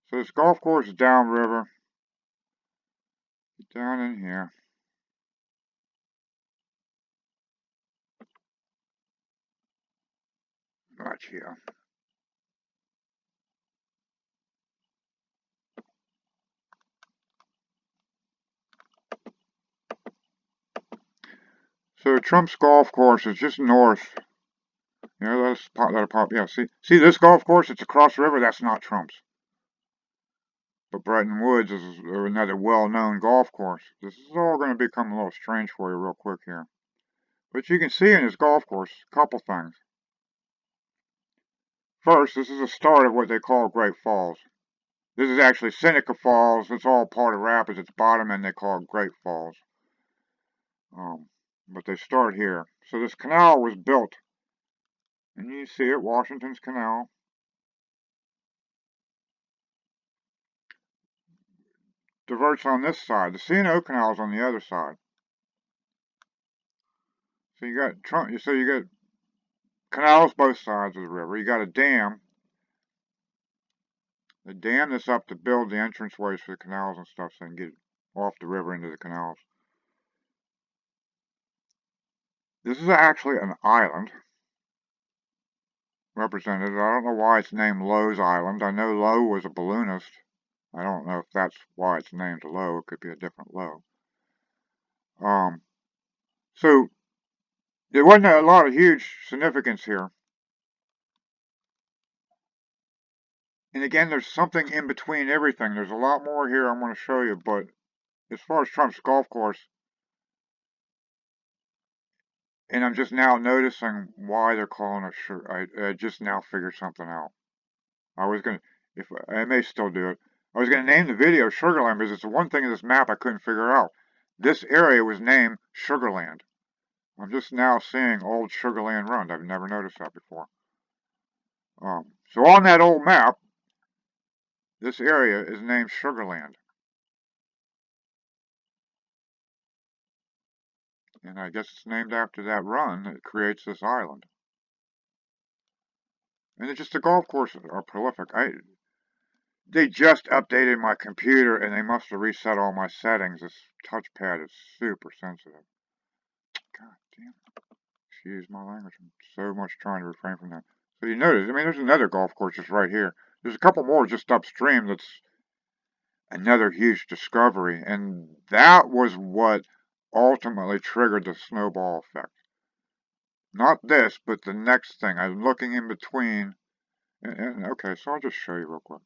So this golf course is downriver. Down in here. Right here. So Trump's golf course is just north. That'll pop. Yeah, see this golf course? It's across the river. That's not Trump's. But Bretton Woods is another well-known golf course. This is all going to become a little strange for you real quick here. But you can see in this golf course a couple things. First, this is the start of what they call Great Falls. This is actually Seneca Falls. It's all part of Rapids. It's bottom, and they call it Great Falls. But they start here. So this canal was built. And you see it, Washington's Canal. Diverts on this side. The C&O Canal is on the other side. So you got canals both sides of the river. You got a dam. They dam this up to build the entranceways for the canals and stuff so they can get off the river into the canals. This is actually an island represented. I don't know why it's named Lowe's Island. I know Lowe was a balloonist. I don't know if that's why it's named Lowe. It could be a different Lowe. So there wasn't a lot of huge significance here. And again, there's something in between everything. There's a lot more here I'm going to show you, but as far as Trump's golf course, and I'm just now noticing why they're calling it I just now figured something out. I was going to, if I may still do it, I was going to name the video Sugarland because it's the one thing in this map I couldn't figure out. This area was named Sugarland. I'm just now seeing old Sugarland Run. I've never noticed that before. So on that old map, this area is named Sugarland. And I guess it's named after that run that creates this island. And it's just the golf courses are prolific. They just updated my computer and they must have reset all my settings. This touchpad is super sensitive. God damn it. Excuse my language. I'm so much trying to refrain from that. So you notice, I mean, there's another golf course just right here. There's a couple more just upstream that's another huge discovery. And that was what ultimately triggered the snowball effect. Not this, but the next thing. I'm looking in between. And okay, so I'll just show you real quick.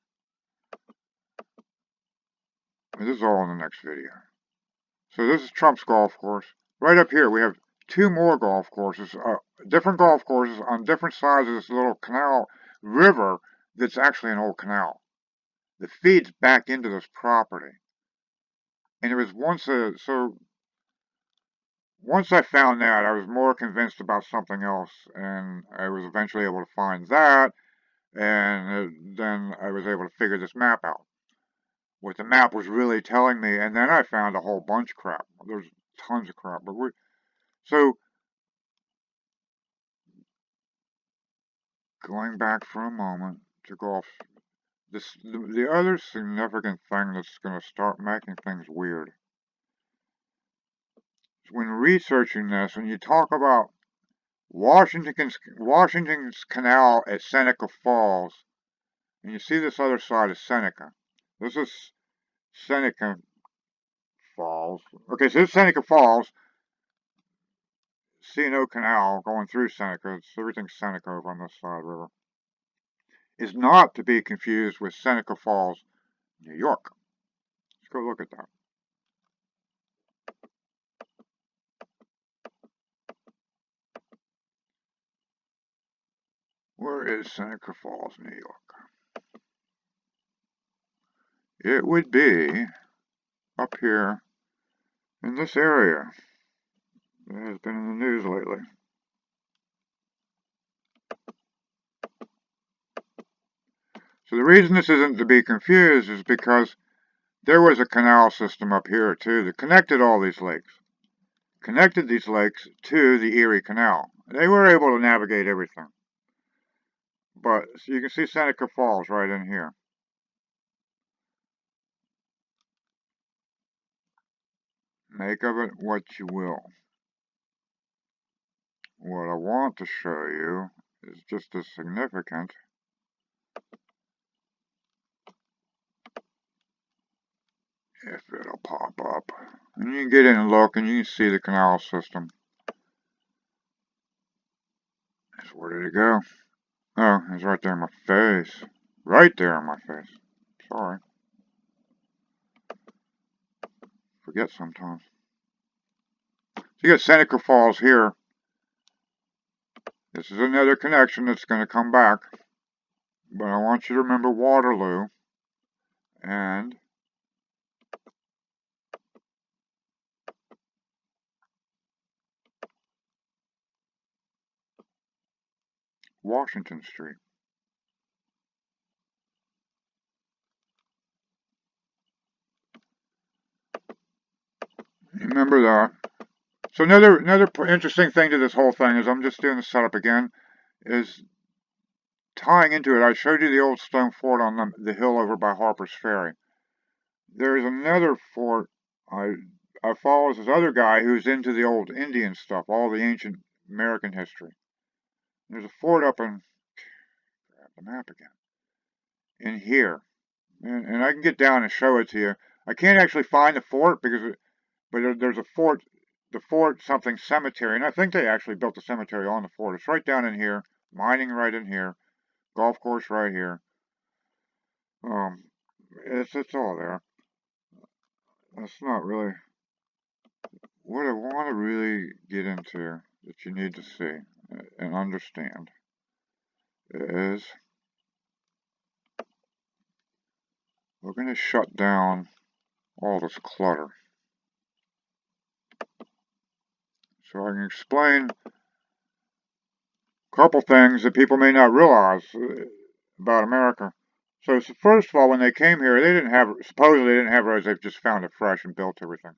This is all in the next video. So this is Trump's golf course. Right up here, we have two more golf courses, different golf courses on different sides of this little canal river that's actually an old canal that feeds back into this property. And it was once once I found that, I was more convinced about something else, and I was eventually able to find that, and then I was able to figure this map out. What the map was really telling me, and then I found a whole bunch of crap. There's tons of crap, but so going back for a moment to golf. The other significant thing that's going to start making things weird is when researching this, when you talk about Washington's Canal at Seneca Falls, and you see this other side of Seneca. This is Seneca Falls. Okay, so this is Seneca Falls, C&O Canal going through Seneca. Everything's Seneca over on this side of the river. Is not to be confused with Seneca Falls, New York. Let's go look at that. Where is Seneca Falls, New York? It would be up here in this area. It has been in the news lately. So the reason this isn't to be confused is because there was a canal system up here too that connected all these lakes. Connected these lakes to the Erie Canal. They were able to navigate everything. But so you can see Seneca Falls right in here. Make of it what you will. What I want to show you is just as significant. If it'll pop up. And you can get in and look and you can see the canal system. Where did it go? Oh, it's right there in my face. Right there in my face. Sorry. Forget sometimes. So you got Seneca Falls here. This is another connection that's going to come back. But I want you to remember Waterloo and Washington Street. Remember that. So another interesting thing to this whole thing is I'm just doing the setup again, is tying into it. I showed you the old stone fort on the hill over by Harper's Ferry. There's another fort. I follow this other guy who's into the old Indian stuff, all the ancient American history. There's a fort up in, grab the map again, in here. And I can get down and show it to you. I can't actually find the fort but there's a fort, the fort something cemetery, and I think they actually built the cemetery on the fort. It's right down in here, mining right in here, golf course right here. It's all there. That's not really what I want to really get into that you need to see and understand is we're going to shut down all this clutter so I can explain a couple things that people may not realize about America. So first of all, when they came here, they didn't have, supposedly they didn't have roads, they've just found it fresh and built everything.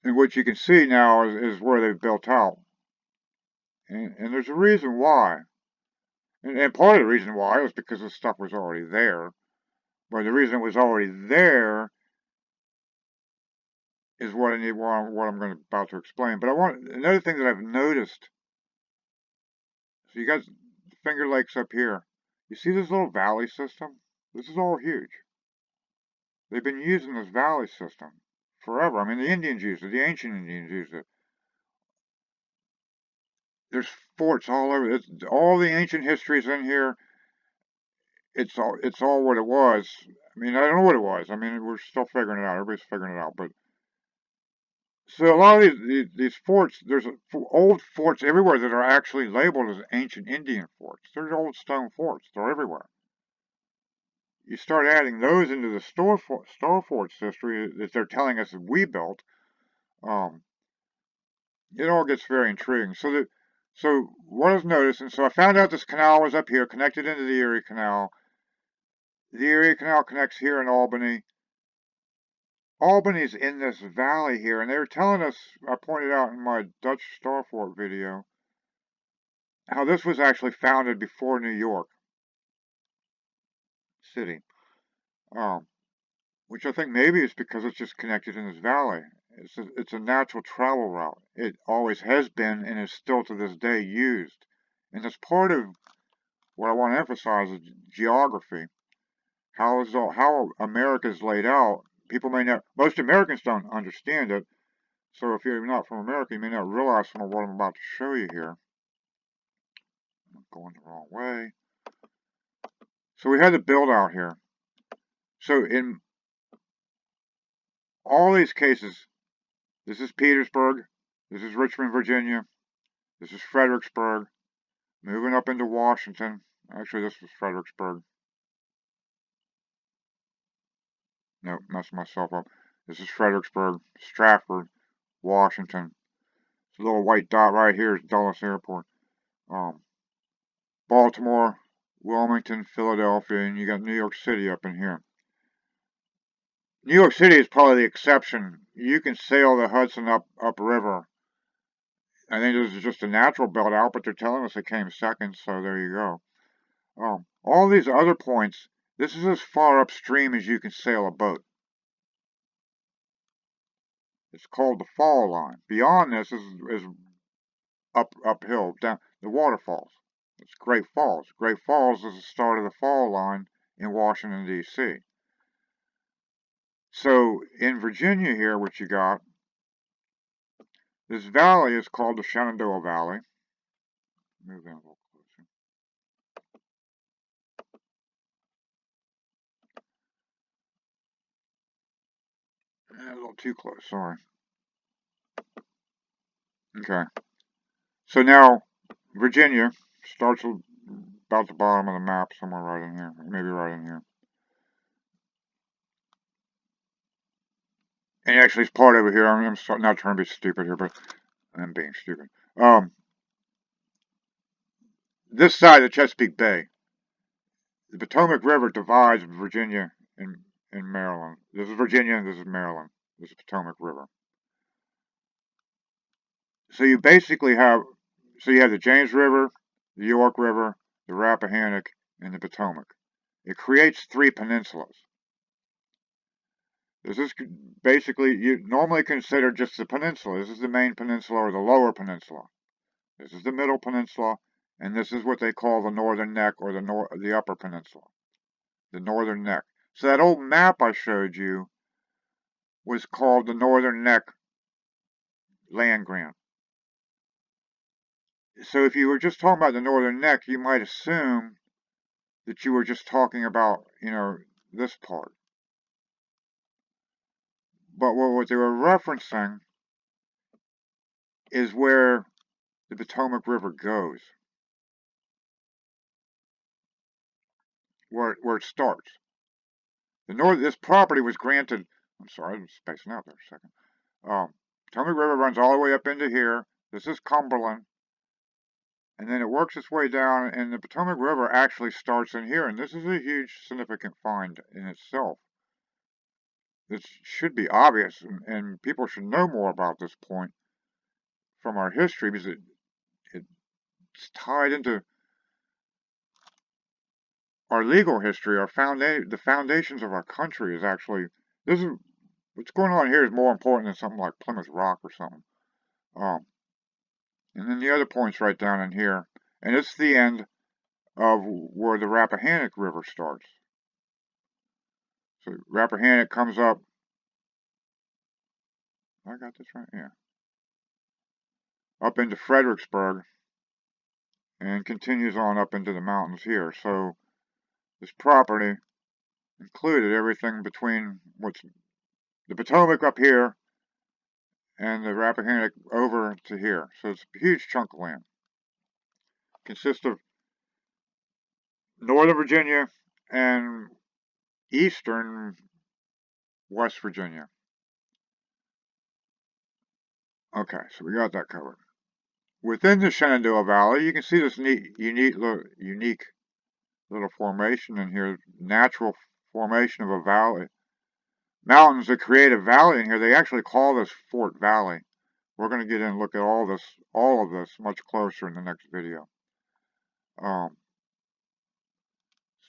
And what you can see now is where they've built out. And there's a reason why. And part of the reason why was because this stuff was already there. But the reason it was already there is what I'm about to explain. But another thing that I've noticed. So you got Finger Lakes up here. You see this little valley system? This is all huge. They've been using this valley system forever. I mean, the Indians used it. The ancient Indians used it. There's forts all over. All the ancient history is in here. It's all what it was. I mean, I don't know what it was. I mean, we're still figuring it out. Everybody's figuring it out. But so a lot of these forts, there's old forts everywhere that are actually labeled as ancient Indian forts. They're old stone forts. They're everywhere. You start adding those into the Star Forts history that they're telling us that we built, um, it all gets very intriguing. So what I was noticing, so I found out this canal was up here, connected into the Erie Canal. The Erie Canal connects here in Albany. Albany's in this valley here, and they were telling us, I pointed out in my Dutch Star Fort video, how this was actually founded before New York City. Um, which I think maybe is because it's just connected in this valley. It's a natural travel route. It always has been and is still to this day used. And that's part of what I want to emphasize is geography. How America is laid out. Most Americans don't understand it. So if you're not from America, you may not realize some of what I'm about to show you here. I'm going the wrong way. So we had the build out here. So in all these cases, this is Petersburg, this is Richmond, Virginia, this is Fredericksburg, moving up into Washington. Actually, this was Fredericksburg. No, messed myself up. This is Fredericksburg, Stratford, Washington. This little white dot right here is Dulles Airport. Baltimore, Wilmington, Philadelphia, and you got New York City up in here. New York City is probably the exception. You can sail the Hudson upriver. I think this is just a natural build out, but they're telling us it came second, so there you go. All these other points, this is as far upstream as you can sail a boat. It's called the fall line. Beyond this is uphill, down the waterfalls. It's Great Falls. Great Falls is the start of the fall line in Washington, D.C. So in Virginia here, what you got, this valley is called the Shenandoah Valley. Move in a little closer. A little too close, sorry. Okay. So now, Virginia starts about the bottom of the map, somewhere right in here, maybe right in here. And actually, it's part over here. I'm not trying to be stupid here, but I'm being stupid. This side of Chesapeake Bay, the Potomac River divides Virginia and Maryland. This is Virginia and this is Maryland. This is Potomac River. So you basically have, you have the James River, the York River, the Rappahannock, and the Potomac. It creates three peninsulas. This is basically, you normally consider just the peninsula. This is the main peninsula or the lower peninsula. This is the middle peninsula, and this is what they call the northern neck or the upper peninsula. The northern neck. So that old map I showed you was called the Northern Neck land grant. So if you were just talking about the Northern Neck, you might assume that you were just talking about, this part. But what they were referencing is where the Potomac River goes, where it starts. This property was granted. I'm sorry, I'm spacing out there a second. Potomac River runs all the way up into here. This is Cumberland, and then it works its way down, and the Potomac River actually starts in here. And this is a huge, significant find in itself. This should be obvious, and people should know more about this point from our history, because it's tied into our legal history, the foundations of our country is actually, this is, what's going on here is more important than something like Plymouth Rock or something. And then the other point's right down in here, and it's the end of where the Rappahannock River starts. So Rappahannock comes up, I got this right, yeah, up into Fredericksburg, and continues on up into the mountains here. So this property included everything between what's the Potomac up here and the Rappahannock over to here. So it's a huge chunk of land. Consists of Northern Virginia and eastern West Virginia. Okay, so we got that covered. Within the Shenandoah Valley, you can see this unique little formation in here, natural formation of a valley. Mountains that create a valley in here, they actually call this Fort Valley. We're going to get in and look at all of this much closer in the next video. Let's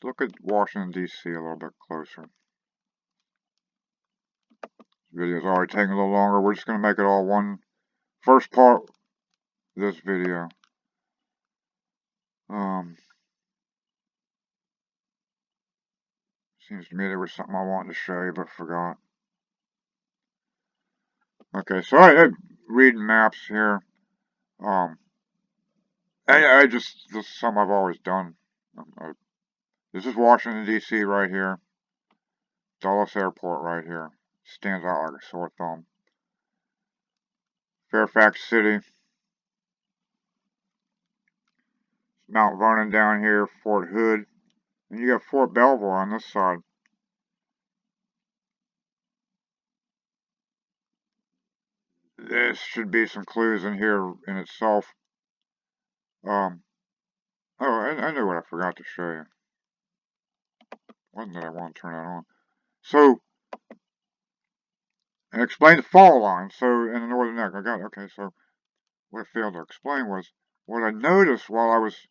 look at Washington, D.C. a little bit closer. This video is already taking a little longer. We're just going to make it all one first part of this video. Seems to me there was something I wanted to show you but forgot. Okay, so I read maps here. This is something I've always done. This is Washington, D.C. right here. Dulles Airport right here. Stands out like a sore thumb. Fairfax City. Mount Vernon down here. Fort Hood. And you got Fort Belvoir on this side. This should be some clues in here in itself. Oh, I know what I forgot to show you. Wasn't that I want to turn that on? So, and explain the fall line. So, in the northern neck, I got it. Okay, so what I failed to explain was what I noticed while I was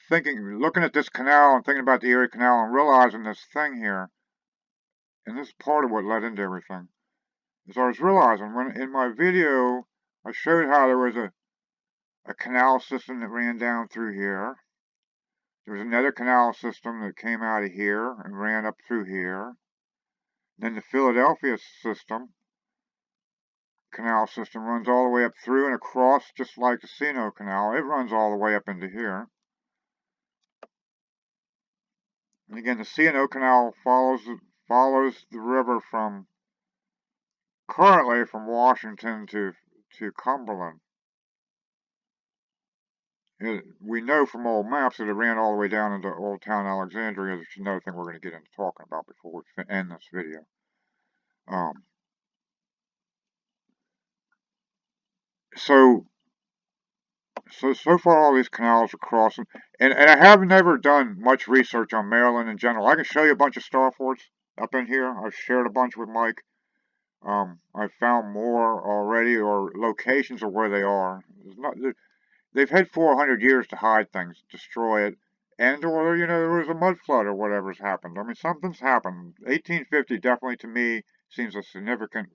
looking at this canal and thinking about the Erie Canal and realizing this thing here, and this is part of what led into everything, is I was realizing when in my video I showed how there was a canal system that ran down through here. There was another canal system that came out of here and ran up through here. Then the Philadelphia canal system runs all the way up through and across, just like the Sino Canal. It runs all the way up into here. And again, the C&O Canal follows the river currently from Washington to Cumberland. We know from old maps that it ran all the way down into Old Town Alexandria, which is another thing we're going to get into talking about before we end this video. So far all these canals are crossing, and I have never done much research on Maryland in general. I can show you a bunch of star forts up in here. I've shared a bunch with Mike. I've found more already, or locations of where they are. They've had 400 years to hide things, destroy it, and or there was a mud flood or whatever's happened. I mean, something's happened. 1850 definitely to me seems a significant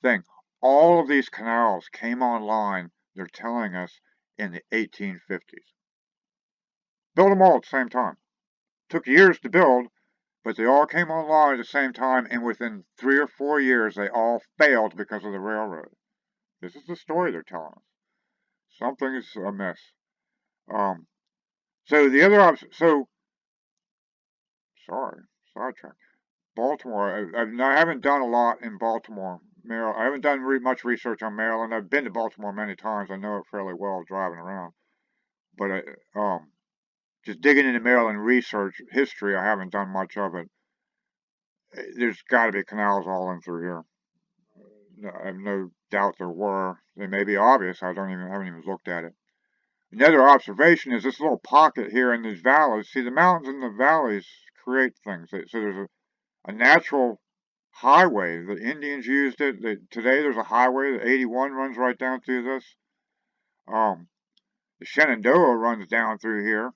thing. All of these canals came online, they're telling us, in the 1850s. Built them all at the same time. Took years to build, but they all came online at the same time, and within 3 or 4 years, they all failed because of the railroad. This is the story they're telling us. Something is amiss. So the other sorry, sidetrack. Baltimore. I haven't done a lot in Baltimore, Maryland. I haven't done much research on Maryland. I've been to Baltimore many times. I know it fairly well driving around. But just digging into Maryland research history, I haven't done much of it. There's got to be canals all in through here. I have no doubt there were. They may be obvious. I haven't even looked at it. Another observation is this little pocket here in these valleys. See, the mountains and the valleys create things. So there's a natural highway. The Indians used it. Today there's a highway. The 81 runs right down through this. The Shenandoah runs down through here,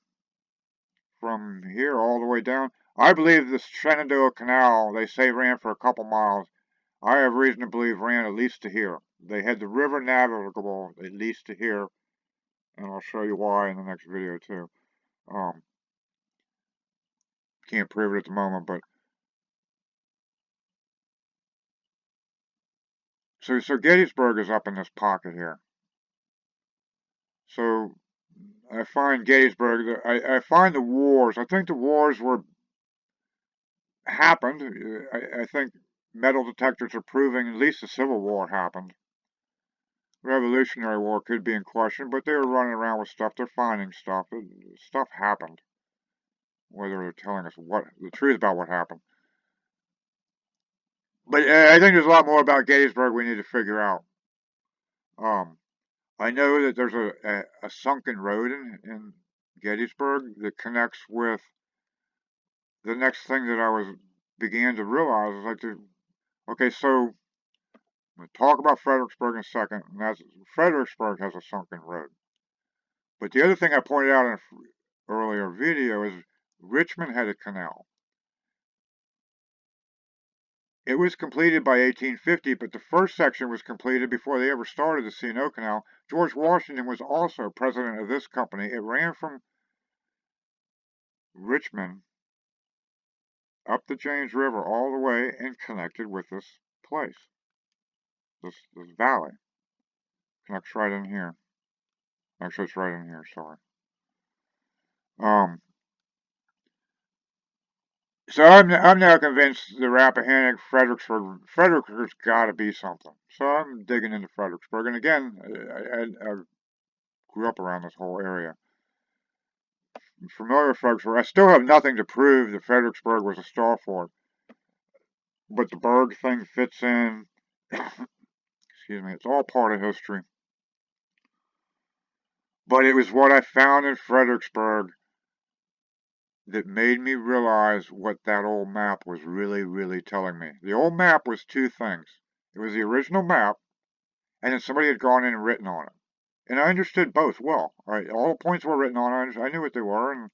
from here all the way down. I believe the Shenandoah Canal, they say, ran for a couple miles. I have reason to believe ran at least to here. They had the river navigable at least to here, and I'll show you why in the next video too. Can't prove it at the moment, but so Gettysburg is up in this pocket here. So I find Gettysburg. I find the wars. I think the wars happened. I think metal detectors are proving at least the Civil War happened. Revolutionary War could be in question, but they were running around with stuff. They're finding stuff. Stuff happened. Whether they're telling us what the truth about what happened. But I think there's a lot more about Gettysburg we need to figure out. I know that there's a sunken road in Gettysburg that connects with the next thing that I began to realize is like, okay, so I'm going to talk about Fredericksburg in a second, and that's Fredericksburg has a sunken road. But the other thing I pointed out in an earlier video is Richmond had a canal. It was completed by 1850, but the first section was completed before they ever started the C&O Canal. George Washington was also president of this company. It ran from Richmond up the James River all the way and connected with this place, this valley. Connects right in here. Actually, it's right in here, sorry. So I'm now convinced the Rappahannock, Fredericksburg's got to be something. So I'm digging into Fredericksburg. And again, I grew up around this whole area. I'm familiar with Fredericksburg. I still have nothing to prove that Fredericksburg was a star fort. But the Berg thing fits in. Excuse me. It's all part of history. But it was what I found in Fredericksburg that made me realize what that old map was really, really telling me. The old map was two things. It was the original map, and then somebody had gone in and written on it. And I understood both well. All the points were written on it. I knew what they were,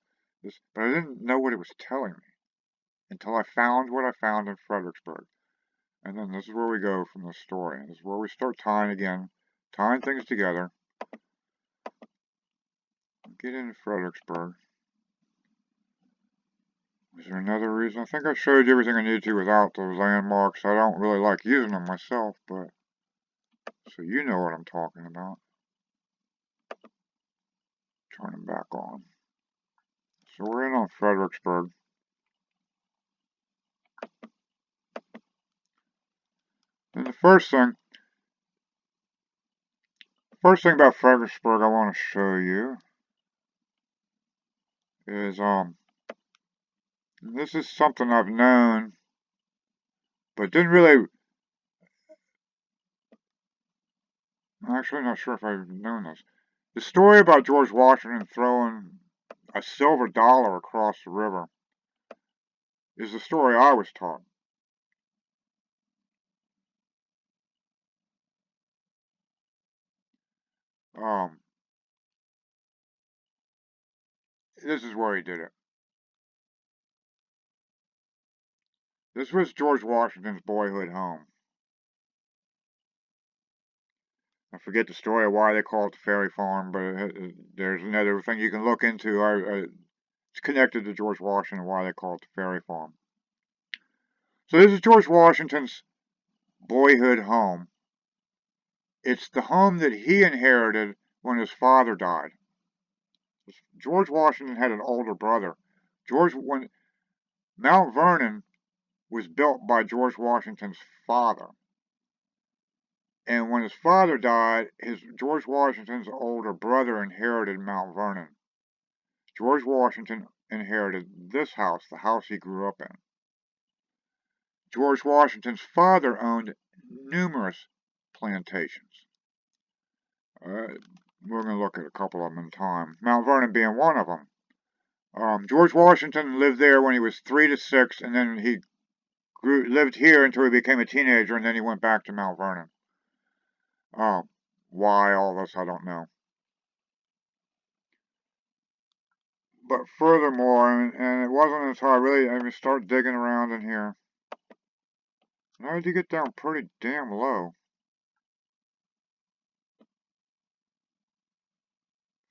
but I didn't know what it was telling me until I found what I found in Fredericksburg. And then this is where we go from the story. This is where we start tying things together. Get into Fredericksburg. Is there another reason? I think I showed you everything I needed to without those landmarks. I don't really like using them myself, but so you know what I'm talking about. Turn them back on. So we're in on Fredericksburg. And the first thing about Fredericksburg I want to show you is this is something I've known, but didn't really. I'm actually not sure if I've known this. The story about George Washington throwing a silver dollar across the river is the story I was taught. This is where he did it. This was George Washington's boyhood home. I forget the story of why they call it the Fairy Farm, but there's another thing you can look into. It's connected to George Washington, why they call it the Fairy Farm. So this is George Washington's boyhood home. It's the home that he inherited when his father died. George Washington had an older brother. When Mount Vernon was built by George Washington's father. And when his father died, George Washington's older brother inherited Mount Vernon. George Washington inherited this house, the house he grew up in. George Washington's father owned numerous plantations. We're going to look at a couple of them in time. Mount Vernon being one of them. George Washington lived there when he was 3 to 6, and then he lived here until he became a teenager, and then he went back to Mount Vernon. Why all this, I don't know. But furthermore, and it wasn't until I start digging around in here. And I had to get down pretty damn low.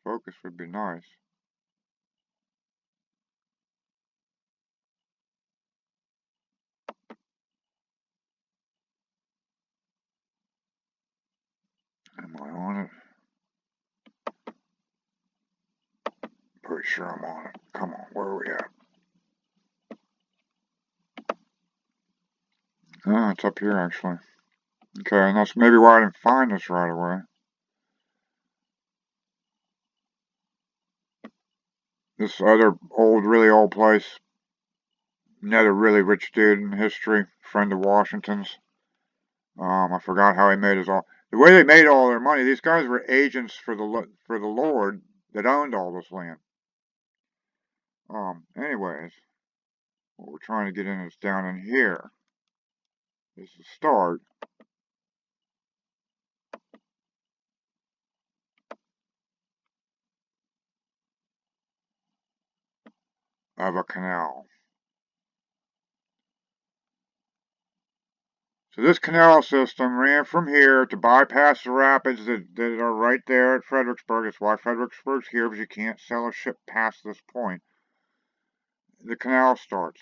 Focus would be nice. Am I on it? Pretty sure I'm on it. Come on, where are we at? Ah, it's up here actually. Okay, and that's maybe why I didn't find this right away. This other really old place. Another really rich dude in history, friend of Washington's. I forgot how he made the way they made all their money. These guys were agents for the Lord that owned all this land. Anyways, what we're trying to get in is down in here. This is the start of a canal. So this canal system ran from here to bypass the rapids that are right there at Fredericksburg. That's why Fredericksburg's here, because you can't sail a ship past this point. The canal starts.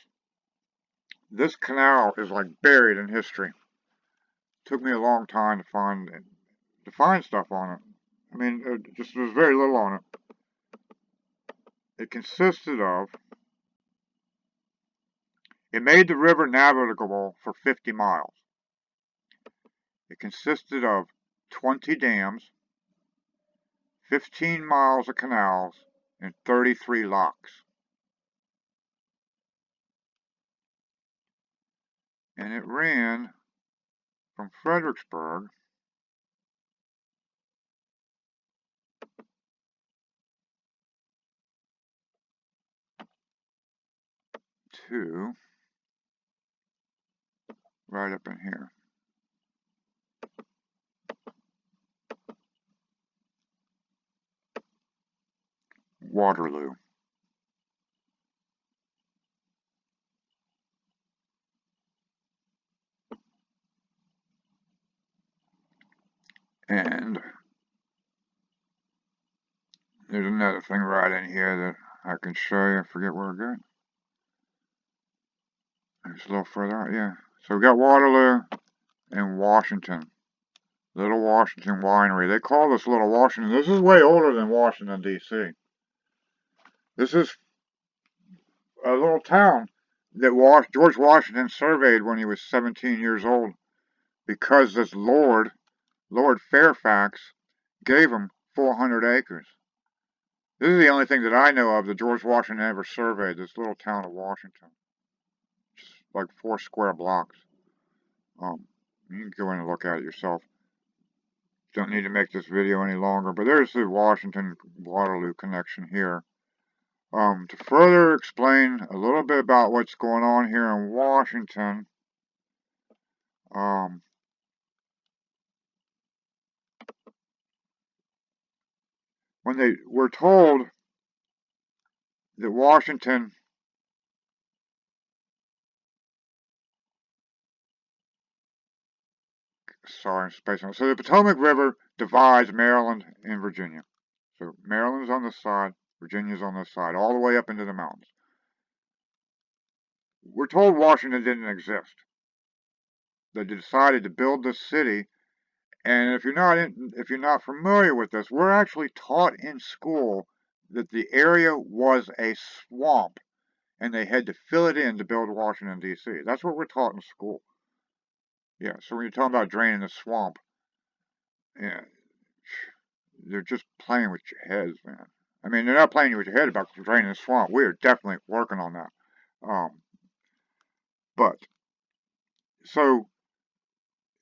This canal is like buried in history. It took me a long time to find stuff on it. I mean, just there's very little on it. It consisted of. It made the river navigable for 50 miles. It consisted of 20 dams, 15 miles of canals, and 33 locks. And it ran from Fredericksburg to right up in here. Waterloo. And there's another thing right in here that I can show you. I forget where it got. It's a little further out, yeah. So we got Waterloo and Washington. Little Washington Winery. They call this Little Washington. This is way older than Washington, D.C. This is a little town that George Washington surveyed when he was 17 years old because this Lord Fairfax, gave him 400 acres. This is the only thing that I know of that George Washington ever surveyed, this little town of Washington. Just like 4 square blocks. You can go in and look at it yourself. Don't need to make this video any longer, but there's the Washington-Waterloo connection here. To further explain a little bit about what's going on here in Washington, when they were told that Washington so the Potomac River divides Maryland and Virginia. So Maryland's on this side, Virginia's on this side, all the way up into the mountains. We're told Washington didn't exist. They decided to build this city, and if you're not familiar with this, we're actually taught in school that the area was a swamp, and they had to fill it in to build Washington, D.C. That's what we're taught in school. Yeah, so when you're talking about draining the swamp, yeah, they're just playing with your heads, man. I mean, they're not playing with your head about draining the swamp. We are definitely working on that. But, so,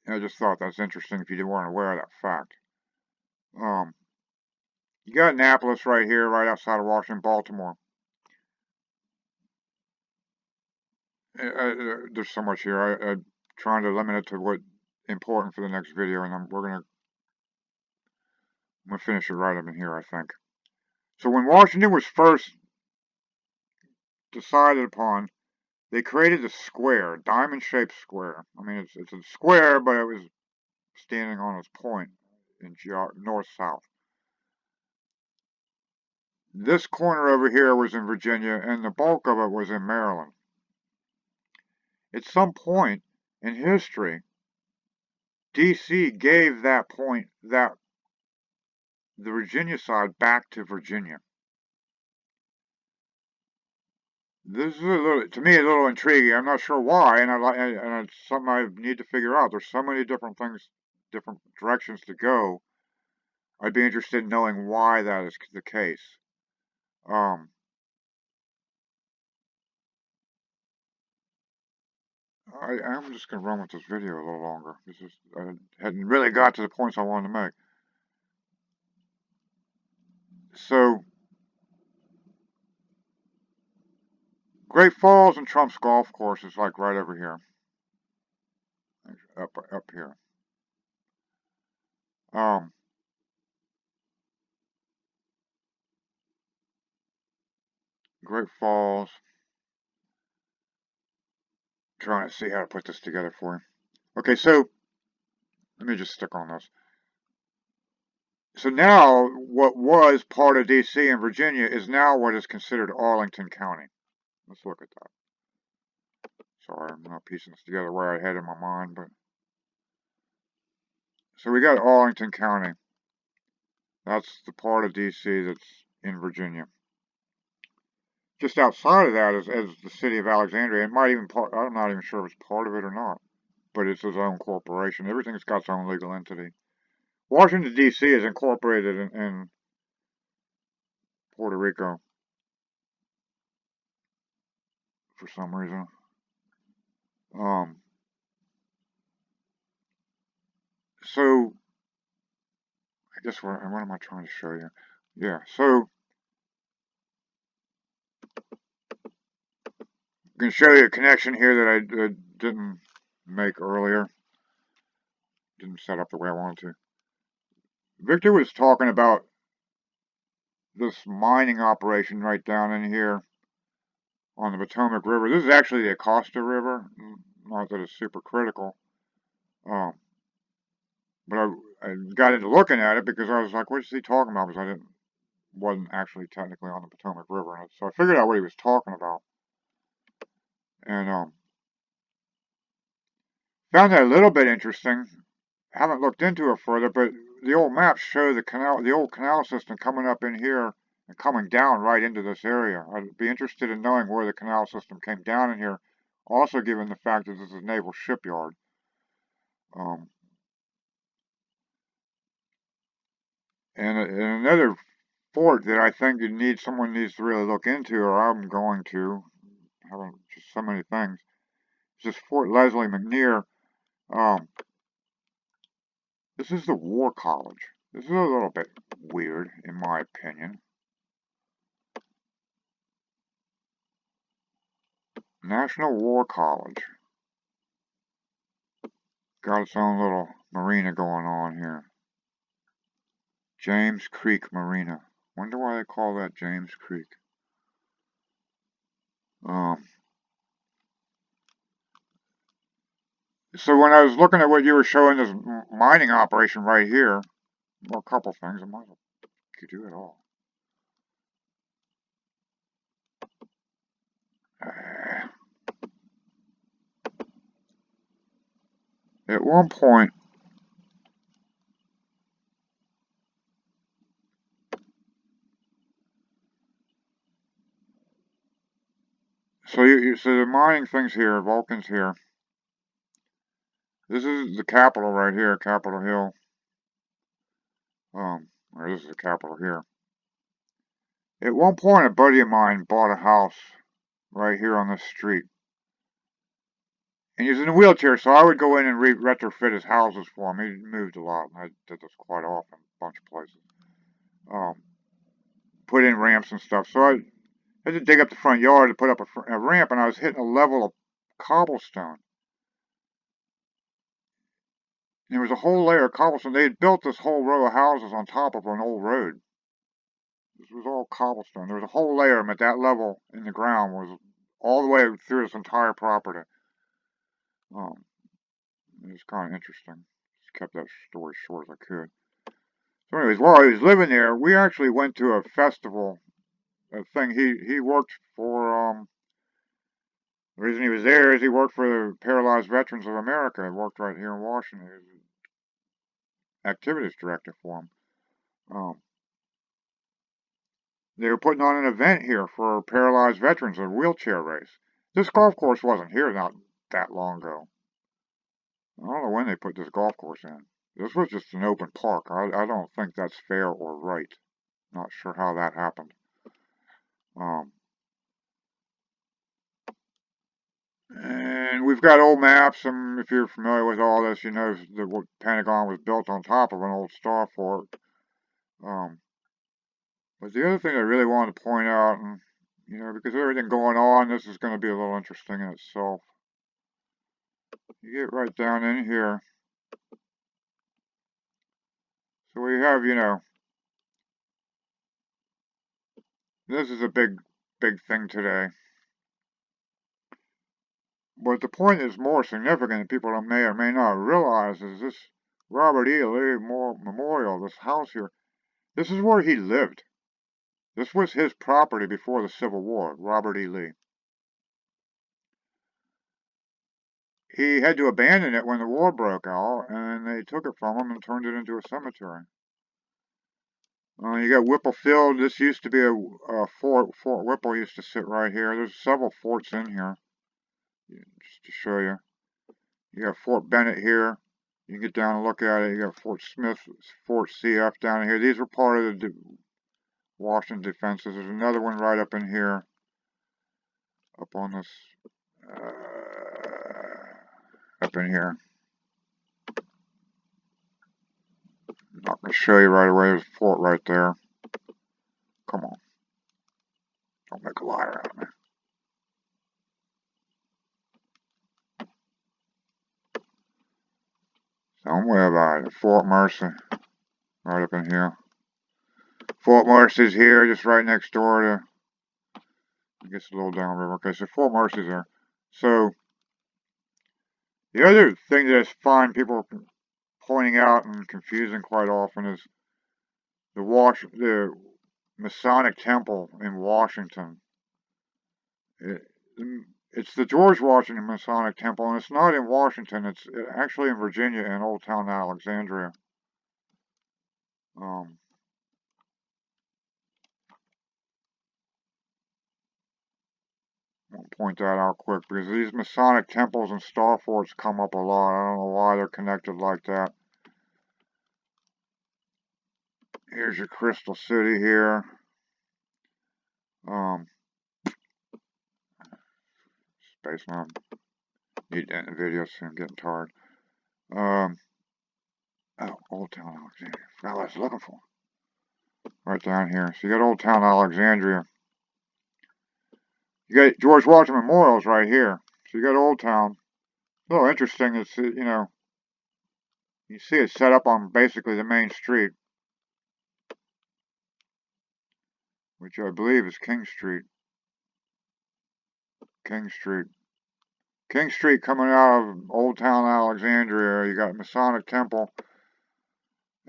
I just thought that's interesting if you weren't aware of that fact. You got Annapolis right here, right outside of Washington, Baltimore. There's so much here. I'm trying to limit it to what's important for the next video, and I'm gonna finish it right up in here, I think. So when Washington was first decided upon, they created a square, diamond-shaped square. I mean, it's a square, but it was standing on its point in north-south. This corner over here was in Virginia, and the bulk of it was in Maryland. At some point in history, D.C. gave that point, the Virginia side, back to Virginia. This is to me, a little intriguing. I'm not sure why, and it's something I need to figure out. There's so many different things, different directions to go. I'd be interested in knowing why that is the case. I'm just gonna run with this video a little longer. I hadn't really got to the points I wanted to make. So, Great Falls and Trump's Golf Course is like right over here, up here. Great Falls. Trying to see how to put this together for you. Okay, so let me just stick on this. So now, what was part of D.C. and Virginia is now what is considered Arlington County. Let's look at that. Sorry, I'm not piecing this together where I had in my mind, but so we got Arlington County. That's the part of D.C. that's in Virginia. Just outside of that is the city of Alexandria. It might even I'm not even sure if it's part of it or not, but it's its own corporation. Everything's got its own legal entity. Washington, D.C. is incorporated in Puerto Rico for some reason. So I guess what am I trying to show you? Yeah, so I'm going to show you a connection here that I didn't make earlier. Didn't set up the way I wanted to. Victor was talking about this mining operation right down in here on the Potomac River. This is actually the Acosta River. Not that it's super critical. But I got into looking at it because I was like, what is he talking about? Because I wasn't actually technically on the Potomac River. So I figured out what he was talking about. And found that a little bit interesting. Haven't looked into it further, but the old maps show the old canal system coming up in here and coming down right into this area. I'd be interested in knowing where the canal system came down in here. Also, given the fact that this is a naval shipyard. And another fort that I think someone needs to really look into, or I'm going to, having just so many things. It's just Fort Leslie McNear. This is the War College. This is a little bit weird, in my opinion. National War College. Got its own little marina going on here. James Creek Marina. Wonder why they call that James Creek. So when I was looking at what you were showing, this mining operation right here, well, a couple things. I might as well do it all. At one point, so the mining things here, Vulcan's here. This is the Capitol right here, Capitol Hill. Or this is the Capitol here. At one point, a buddy of mine bought a house right here on this street. And he was in a wheelchair, so I would go in and retrofit his houses for him. He moved a lot, and I did this quite often, a bunch of places. Put in ramps and stuff. So I had to dig up the front yard to put up a ramp, and I was hitting a level of cobblestone. And there was a whole layer of cobblestone. They had built this whole row of houses on top of an old road. This was all cobblestone. There was a whole layer at that level in the ground, was all the way through this entire property. It was kind of interesting. Just kept that story short as I could. So anyways, while he was living there, we actually went to a festival, a thing. He worked for, the reason he was there is he worked for the Paralyzed Veterans of America. He worked right here in Washington. He was an activities director for him. They were putting on an event here for paralyzed veterans, a wheelchair race. This golf course wasn't here not that long ago. I don't know when they put this golf course in. This was just an open park. I don't think that's fair or right. Not sure how that happened. And we've got old maps, and if you're familiar with all this, you know that the Pentagon was built on top of an old star fort. But the other thing I really wanted to point out, and because of everything going on, this is going to be a little interesting in itself. You get right down in here. So we have, this is a big thing today. But the point is more significant that people may or may not realize is this Robert E. Lee Memorial, this house here. This is where he lived. This was his property before the Civil War, Robert E. Lee. He had to abandon it when the war broke out, and they took it from him and turned it into a cemetery. You got Whipple Field. This used to be a fort. Fort Whipple used to sit right here. There's several forts in here, just to show you. You got Fort Bennett here. You can get down and look at it. You got Fort Smith, Fort CF down here. These were part of the Washington defenses. There's another one right up in here, up on this, up in here. I'm not going to show you right away. There's a fort right there. Come on. Don't make a liar out of me. Don't worry about it. Fort Mercy. Right up in here. Fort Mercy's here, just right next door to, I guess, a little downriver. Okay, so Fort Mercy's there. So, the other thing that I find people pointing out and confusing quite often is the Masonic Temple in Washington. It's the George Washington Masonic Temple, and it's not in Washington. It's actually in Virginia, in Old Town Alexandria. I'll point that out quick because these Masonic temples and star forts come up a lot. I don't know why they're connected like that. Here's your Crystal City here. Spaceman. Need to end the video soon. I'm getting tired. Oh, Old Town Alexandria. Forgot what I was looking for. Right down here. So you got Old Town Alexandria. You got George Washington Memorials right here. So you got Old Town. A little interesting. It's, you see it set up on basically the main street, which I believe is King Street. King Street. King Street coming out of Old Town Alexandria. You got Masonic Temple.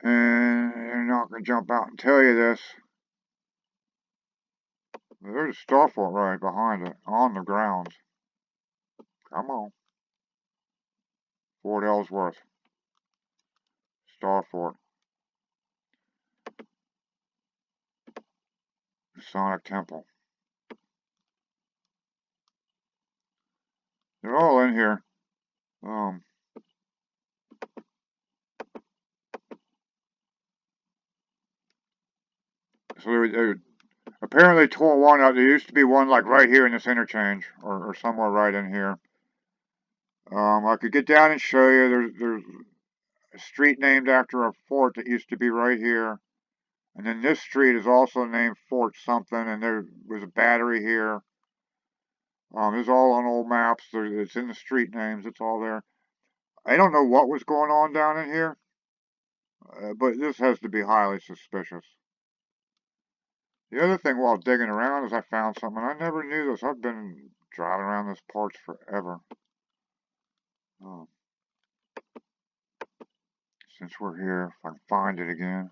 And they're not going to jump out and tell you this. There's a star fort right behind it, on the grounds. Come on. Fort Ellsworth. Star fort. Masonic Temple. They're all in here. So they apparently tore one out. There used to be one like right here in this interchange, or somewhere right in here. I could get down and show you. There's a street named after a fort that used to be right here. And then this street is also named Fort something, and there was a battery here. It's all on old maps. It's in the street names. It's all there. I don't know what was going on down in here, but this has to be highly suspicious. The other thing while digging around is I found something. I never knew this. I've been driving around this parts forever. Since we're here, if I can find it again.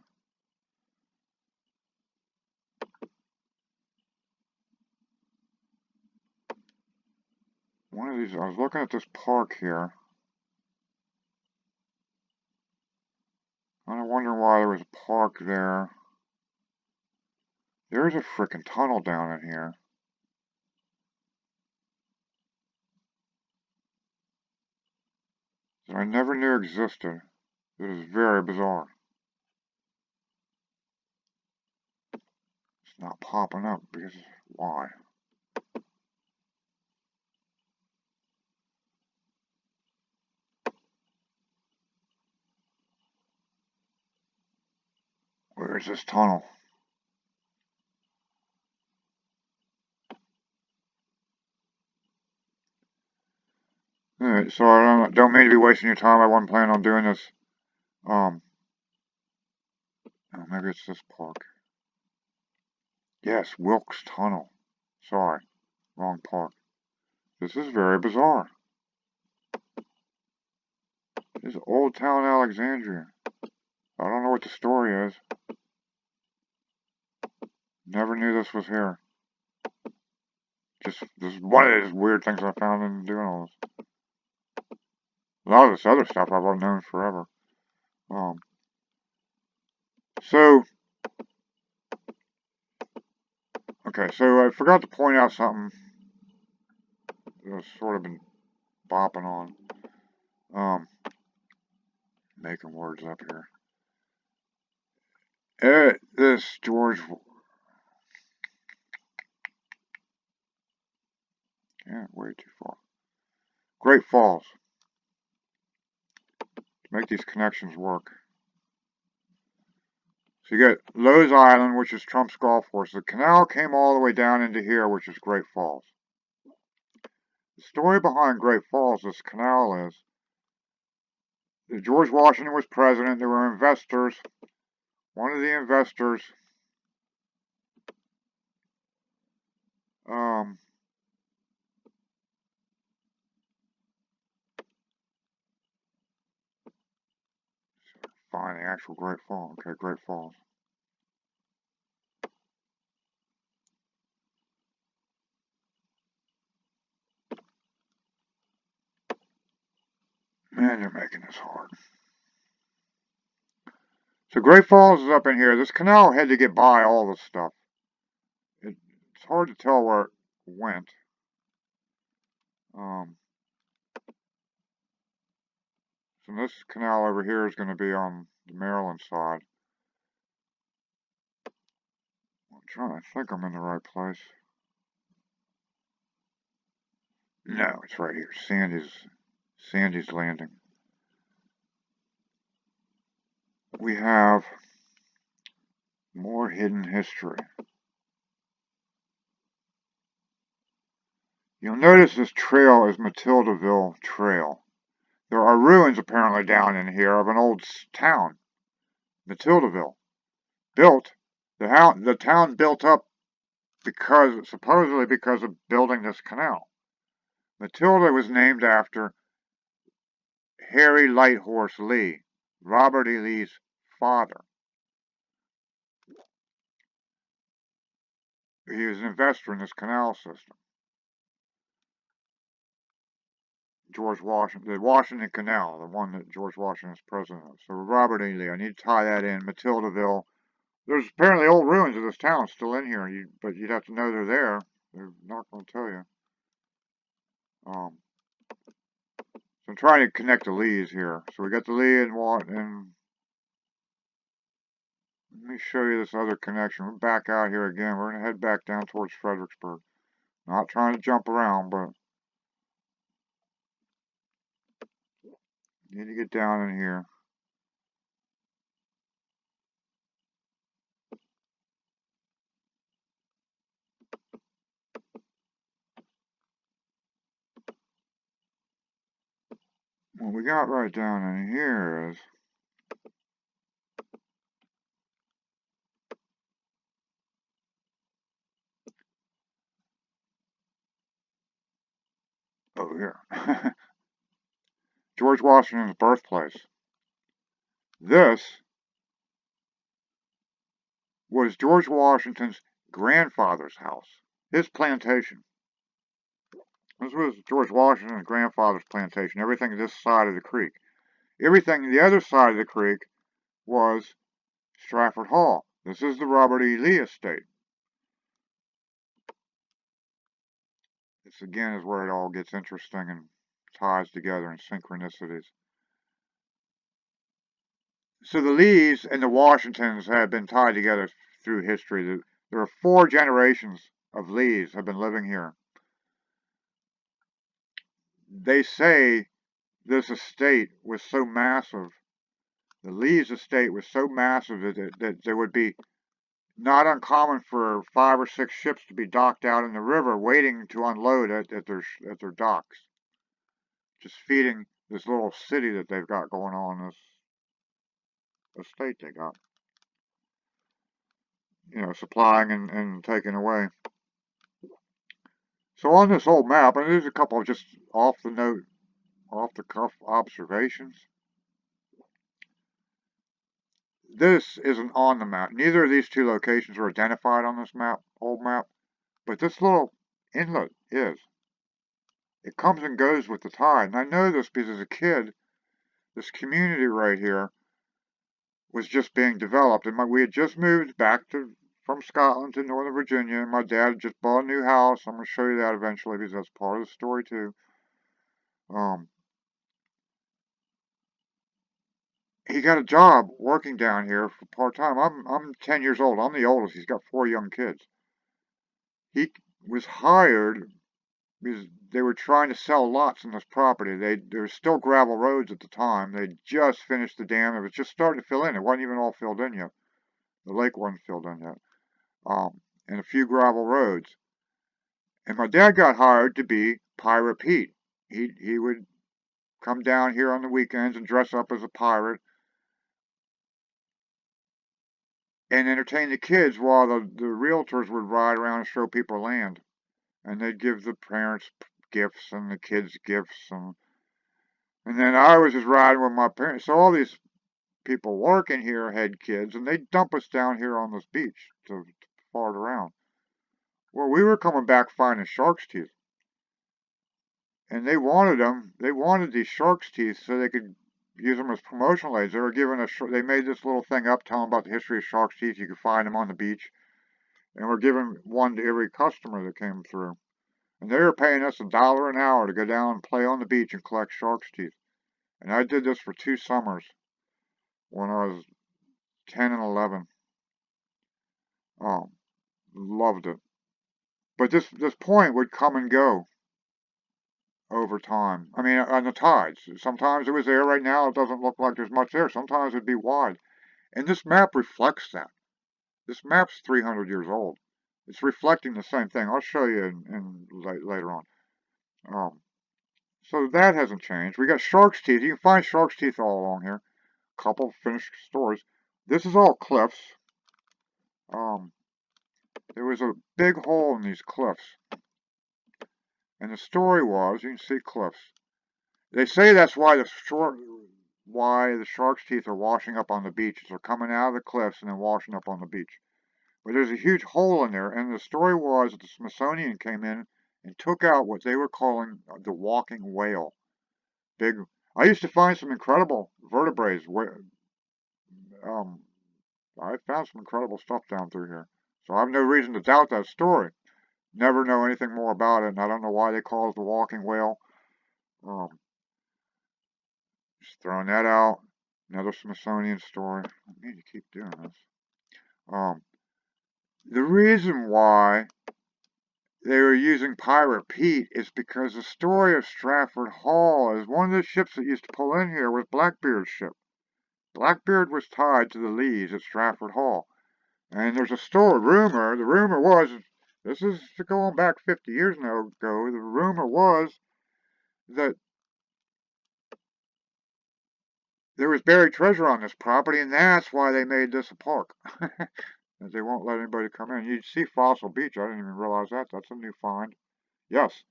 One of these, I was looking at this park here. I'm wondering why there was a park there. There's a frickin' tunnel down in here. That I never knew existed. It is very bizarre. It's not popping up because why? Where is this tunnel? Alright, so I don't mean to be wasting your time. I wasn't planning on doing this. Oh, maybe it's this park. Yes, Wilkes Tunnel. Sorry, wrong park. This is very bizarre. This is Old Town Alexandria. I don't know what the story is. Never knew this was here. Just, this is one of those weird things I found in doing all this. A lot of this other stuff I've known forever. So, okay, so I forgot to point out something that I've sort of been bopping on. Making words up here. This George... Yeah, way too far. Great Falls. To make these connections work. So you get Lowe's Island, which is Trump's golf course. The canal came all the way down into here, which is Great Falls. The story behind Great Falls, this canal is, George Washington was president. There were investors. One of the investors find the actual Great Falls. Okay, Great Falls. Man, you're making this hard. So Great Falls is up in here. This canal had to get by all this stuff. It's hard to tell where it went. So this canal over here is going to be on the Maryland side. I'm trying to think I'm in the right place. No, it's right here. Sandy's Landing. We have more hidden history. You'll notice this trail is Matildaville Trail. There are ruins apparently down in here of an old town, Matildaville. The town built up supposedly because of building this canal. Matilda was named after Harry Lighthorse Lee, Robert E. Lee's father. He was an investor in this canal system. George Washington, the Washington Canal, the one that George Washington is president of. So Robert E. Lee, I need to tie that in. Matildaville. There's apparently old ruins of this town still in here, but you'd have to know they're there. They're not going to tell you. So I'm trying to connect the Lees here. So we got the Lee and let me show you this other connection. We're back out here again. We're going to head back down towards Fredericksburg. Not trying to jump around, but need to get down in here. What we got right down in here is over here. George Washington's birthplace. This was George Washington's grandfather's house, his plantation. This was George Washington's grandfather's plantation, everything this side of the creek. Everything the other side of the creek was Stratford Hall. This is the Robert E. Lee estate. This again is where it all gets interesting and ties together in synchronicities. So the Lees and the Washingtons have been tied together through history. There are 4 generations of Lees have been living here. They say this estate was so massive, the Lees estate was so massive that there would be not uncommon for 5 or 6 ships to be docked out in the river waiting to unload at their docks. Just feeding this little city that they've got going on, this estate they got. You know, supplying and taking away. So on this old map, and there's a couple of just off the cuff observations. This isn't on the map. Neither of these 2 locations are identified on this map, old map, but this little inlet is. It comes and goes with the tide, and I know this because as a kid, this community right here was just being developed, and we had just moved back from Scotland to Northern Virginia, and my dad just bought a new house. I'm going to show you that eventually because that's part of the story too. He got a job working down here for part-time. I'm 10 years old. I'm the oldest. He's got 4 young kids. He was hired because they were trying to sell lots on this property. There were still gravel roads at the time. They just finished the dam. It was just starting to fill in. It wasn't even all filled in yet. The lake wasn't filled in yet. And a few gravel roads. And my dad got hired to be Pirate Pete. He would come down here on the weekends and dress up as a pirate and entertain the kids while the realtors would ride around and show people land. And they'd give the parents gifts and the kids gifts. And then I was just riding with my parents. So all these people working here had kids, and they'd dump us down here on this beach to fart around. Well, we were coming back finding shark's teeth. And they wanted them. They wanted these shark's teeth so they could use them as promotional aids. They were given they made this little thing up telling about the history of shark's teeth. You could find them on the beach. And we're giving one to every customer that came through. And they were paying us $1 an hour to go down and play on the beach and collect shark's teeth. And I did this for 2 summers when I was 10 and 11. Loved it. But this point would come and go over time. I mean, on the tides. Sometimes it was there. Right now it doesn't look like there's much there. Sometimes it'd be wide. And this map reflects that. This map's 300 years old. It's reflecting the same thing. I'll show you later on. So that hasn't changed. We got shark's teeth. You can find shark's teeth all along here. A couple finished stores. This is all cliffs. There was a big hole in these cliffs. And the story was, you can see cliffs. They say that's why the shark's teeth are washing up on the beach. They're coming out of the cliffs and then washing up on the beach. But there's a huge hole in there, and the story was that the Smithsonian came in and took out what they were calling the walking whale. I used to find some incredible vertebrates. I found some incredible stuff down through here. So I have no reason to doubt that story. Never know anything more about it, and I don't know why they call it the walking whale. Just throwing that out. Another Smithsonian story. I need to keep doing this. The reason why they were using Pirate Pete is because the story of Stratford Hall is one of the ships that used to pull in here was Blackbeard's ship. Blackbeard was tied to the Lees at Stratford Hall. And there's a rumor, the rumor was, this is going back 50 years ago, the rumor was that there was buried treasure on this property, and that's why they made this a park. They won't let anybody come in. You see Fossil Beach. I didn't even realize that. That's a new find. Yes,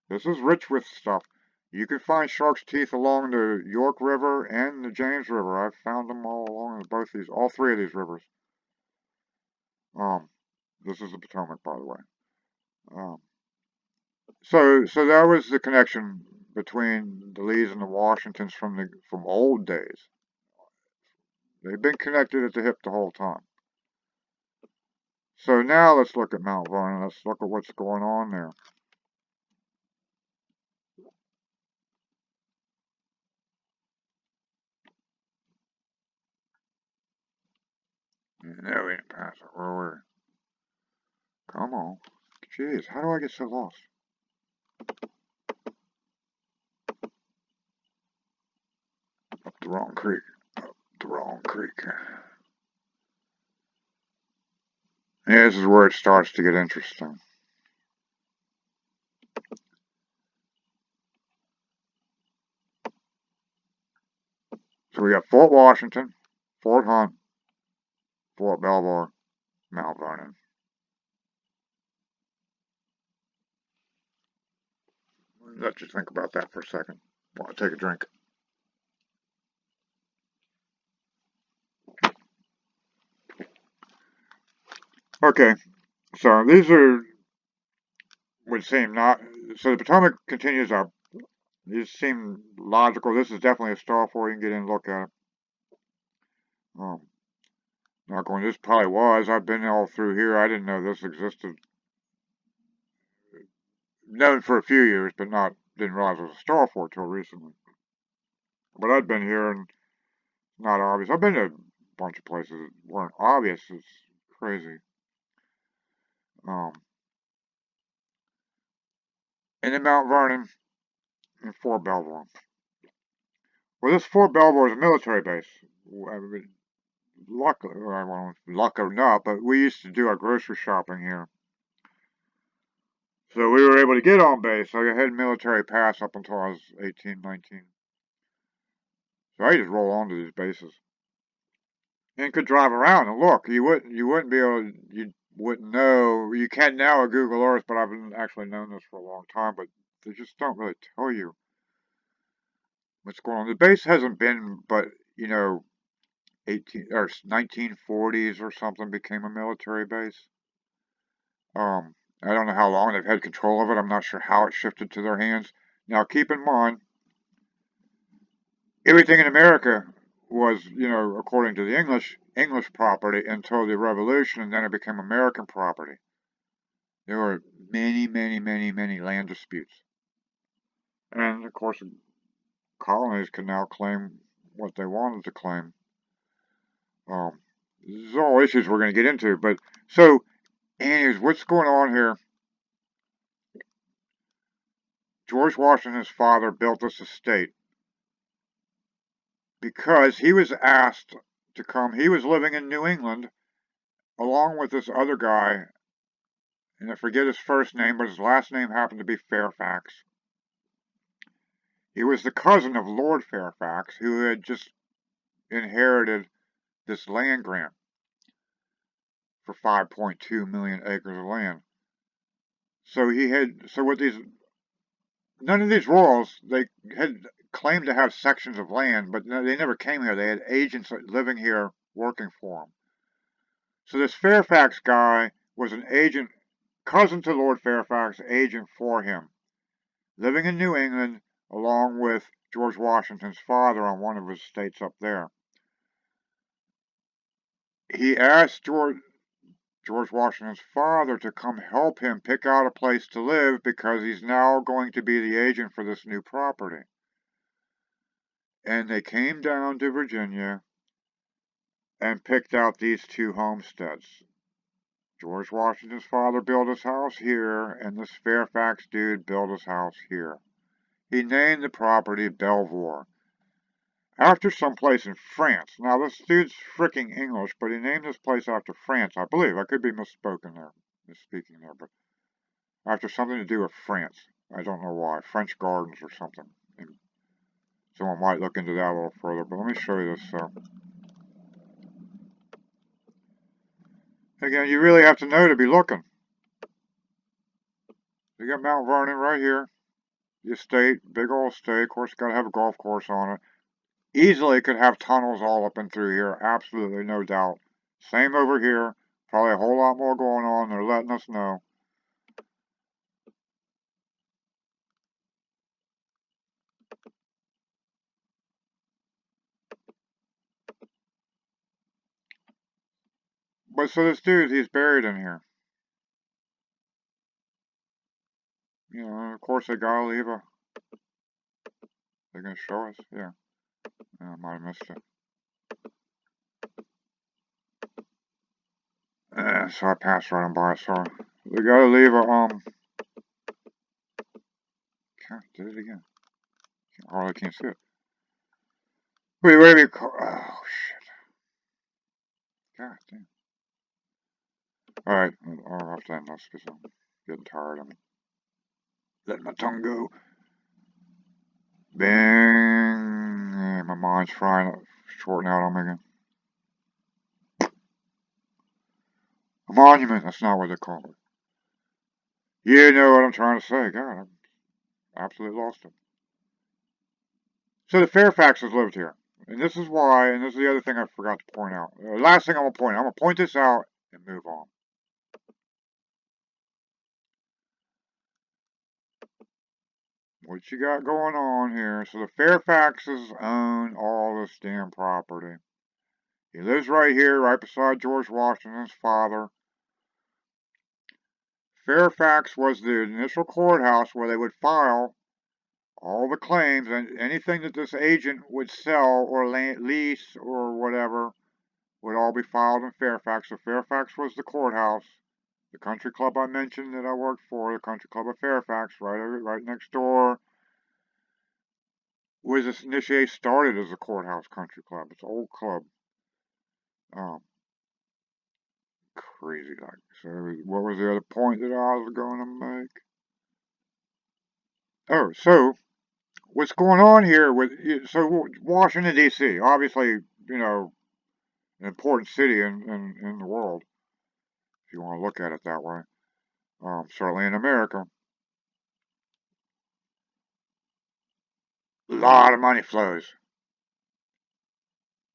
This is rich with stuff. You can find shark's teeth along the York River and the James River. I've found them all along all three of these rivers. This is the Potomac, by the way. So that was the connection between the Lees and the Washingtons from old days. They've been connected at the hip the whole time. So now let's look at Mount Vernon. Let's look at what's going on there. No, we didn't pass it. Where were we? Come on. Jeez, how do I get so lost? Up the wrong creek. Up the wrong creek. Yeah, this is where it starts to get interesting. So we got Fort Washington, Fort Hunt, Fort Belvoir, Mount Vernon. Let you think about that for a second while I take a drink. Okay, so these would seem not. So the Potomac continues up. These seem logical. This is definitely a star for you can get in and look at it. Not going. This probably was. I've been all through here. I didn't know this existed. Known for a few years, but didn't realize it was a star for it till recently. But I'd been here and not obvious. I've been to a bunch of places that weren't obvious. It's crazy. And then Mount Vernon and Fort Belvoir. Well, this Fort Belvoir is a military base. Luckily, well, luck or not, but we used to do our grocery shopping here. So we were able to get on base. I had military pass up until I was 18, 19. So I just roll onto these bases. And could drive around and look. You wouldn't be able to, you wouldn't know. You can now with Google Earth, but I've actually known this for a long time, but they just don't really tell you what's going on. The base hasn't been, but, 18 or 1940s or something became a military base. I don't know how long they've had control of it. I'm not sure how it shifted to their hands. Now, keep in mind, everything in America was, according to the English property until the Revolution, and then it became American property. There were many, many, many, many land disputes. And, of course, colonies can now claim what they wanted to claim. These are all issues we're going to get into. But, so, anyways, what's going on here? George Washington's father built this estate because he was asked to come. He was living in New England along with this other guy, and I forget his first name, but his last name happened to be Fairfax. He was the cousin of Lord Fairfax, who had just inherited this land grant for 5.2 million acres of land. So none of these royals, they had claimed to have sections of land, but they never came here. They had agents living here working for them. So this Fairfax guy was an agent, cousin to Lord Fairfax, agent for him, living in New England along with George Washington's father on one of his estates up there. He asked George Washington's father to come help him pick out a place to live because he's now going to be the agent for this new property. And they came down to Virginia and picked out these two homesteads. George Washington's father built his house here, and this Fairfax dude built his house here. He named the property Belvoir, after some place in France. Now, this dude's freaking English, but he named this place after France, I believe. I could be misspeaking there, but after something to do with France. I don't know why. French Gardens or something. And someone might look into that a little further, but let me show you this. So, again, you really have to know to be looking. You got Mount Vernon right here. the estate, big old estate. Of course, got to have a golf course on it. Easily could have tunnels all up and through here. Absolutely, no doubt. Same over here. Probably a whole lot more going on. They're letting us know. But so this dude, he's buried in here. You know, of course they gotta leave a. They're gonna show us, yeah. I might have missed it. So I passed right on by. Sorry. They gotta leave a Did it again. Hardly can't see it. Wait, wait. Oh shit. God damn. All right, I'll have to end this because I'm getting tired. I'm letting my tongue go. Bang! My mind's frying up, shorting out on me again. A monument, that's not what they call it. You know what I'm trying to say. God, I absolutely lost it. So the Fairfaxes lived here. And this is why, and this is the other thing I forgot to point out. The last thing I'm going to point this out and move on. What you got going on here? So the Fairfaxes own all this damn property. He lives right here, right beside George Washington's father. Fairfax was the initial courthouse where they would file all the claims and anything that this agent would sell or lease or whatever would all be filed in Fairfax. So Fairfax was the courthouse. The country club I mentioned that I worked for, the country club of Fairfax, right next door, was initially started as a courthouse country club. It's an old club. Um, Crazy like. So what was the other point that I was going to make? Oh, so what's going on here with Washington D.C. Obviously, you know, an important city in the world, if you want to look at it that way. Certainly in America, a lot of money flows.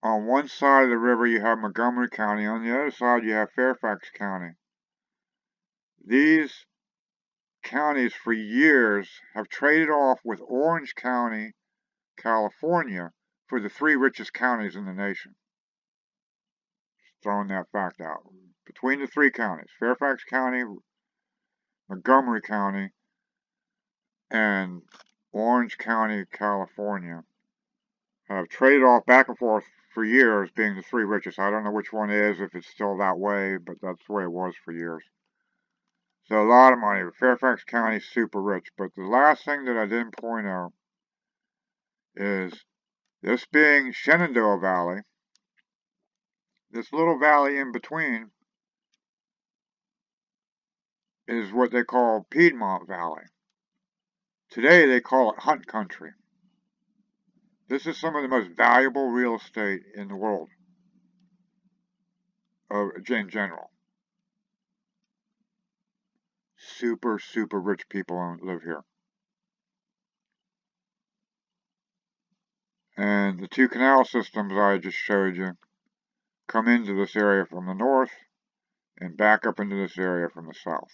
On one side of the river, you have Montgomery County. On the other side, you have Fairfax County. These counties, for years, have traded off with Orange County, California, for the three richest counties in the nation. Just throwing that fact out. Between the three counties, Fairfax County, Montgomery County, and Orange County, California, have traded off back and forth for years being the three richest. I don't know which one is, if it's still that way, but that's the way it was for years. So a lot of money. Fairfax County is super rich. But the last thing that I didn't point out is this being Shenandoah Valley, this little valley in between is what they call Piedmont Valley. Today they call it Hunt Country. This is some of the most valuable real estate in the world, in general. Super, super rich people live here. And the two canal systems I just showed you come into this area from the north and back up into this area from the south.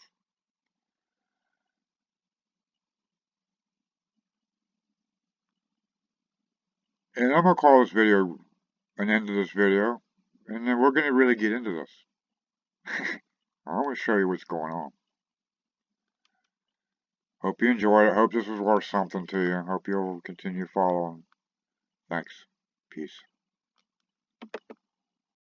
And I'm going to call this video an end to this video, and then we're going to really get into this. I want to show you what's going on. Hope you enjoyed it. Hope this was worth something to you. Hope you'll continue following. Thanks. Peace.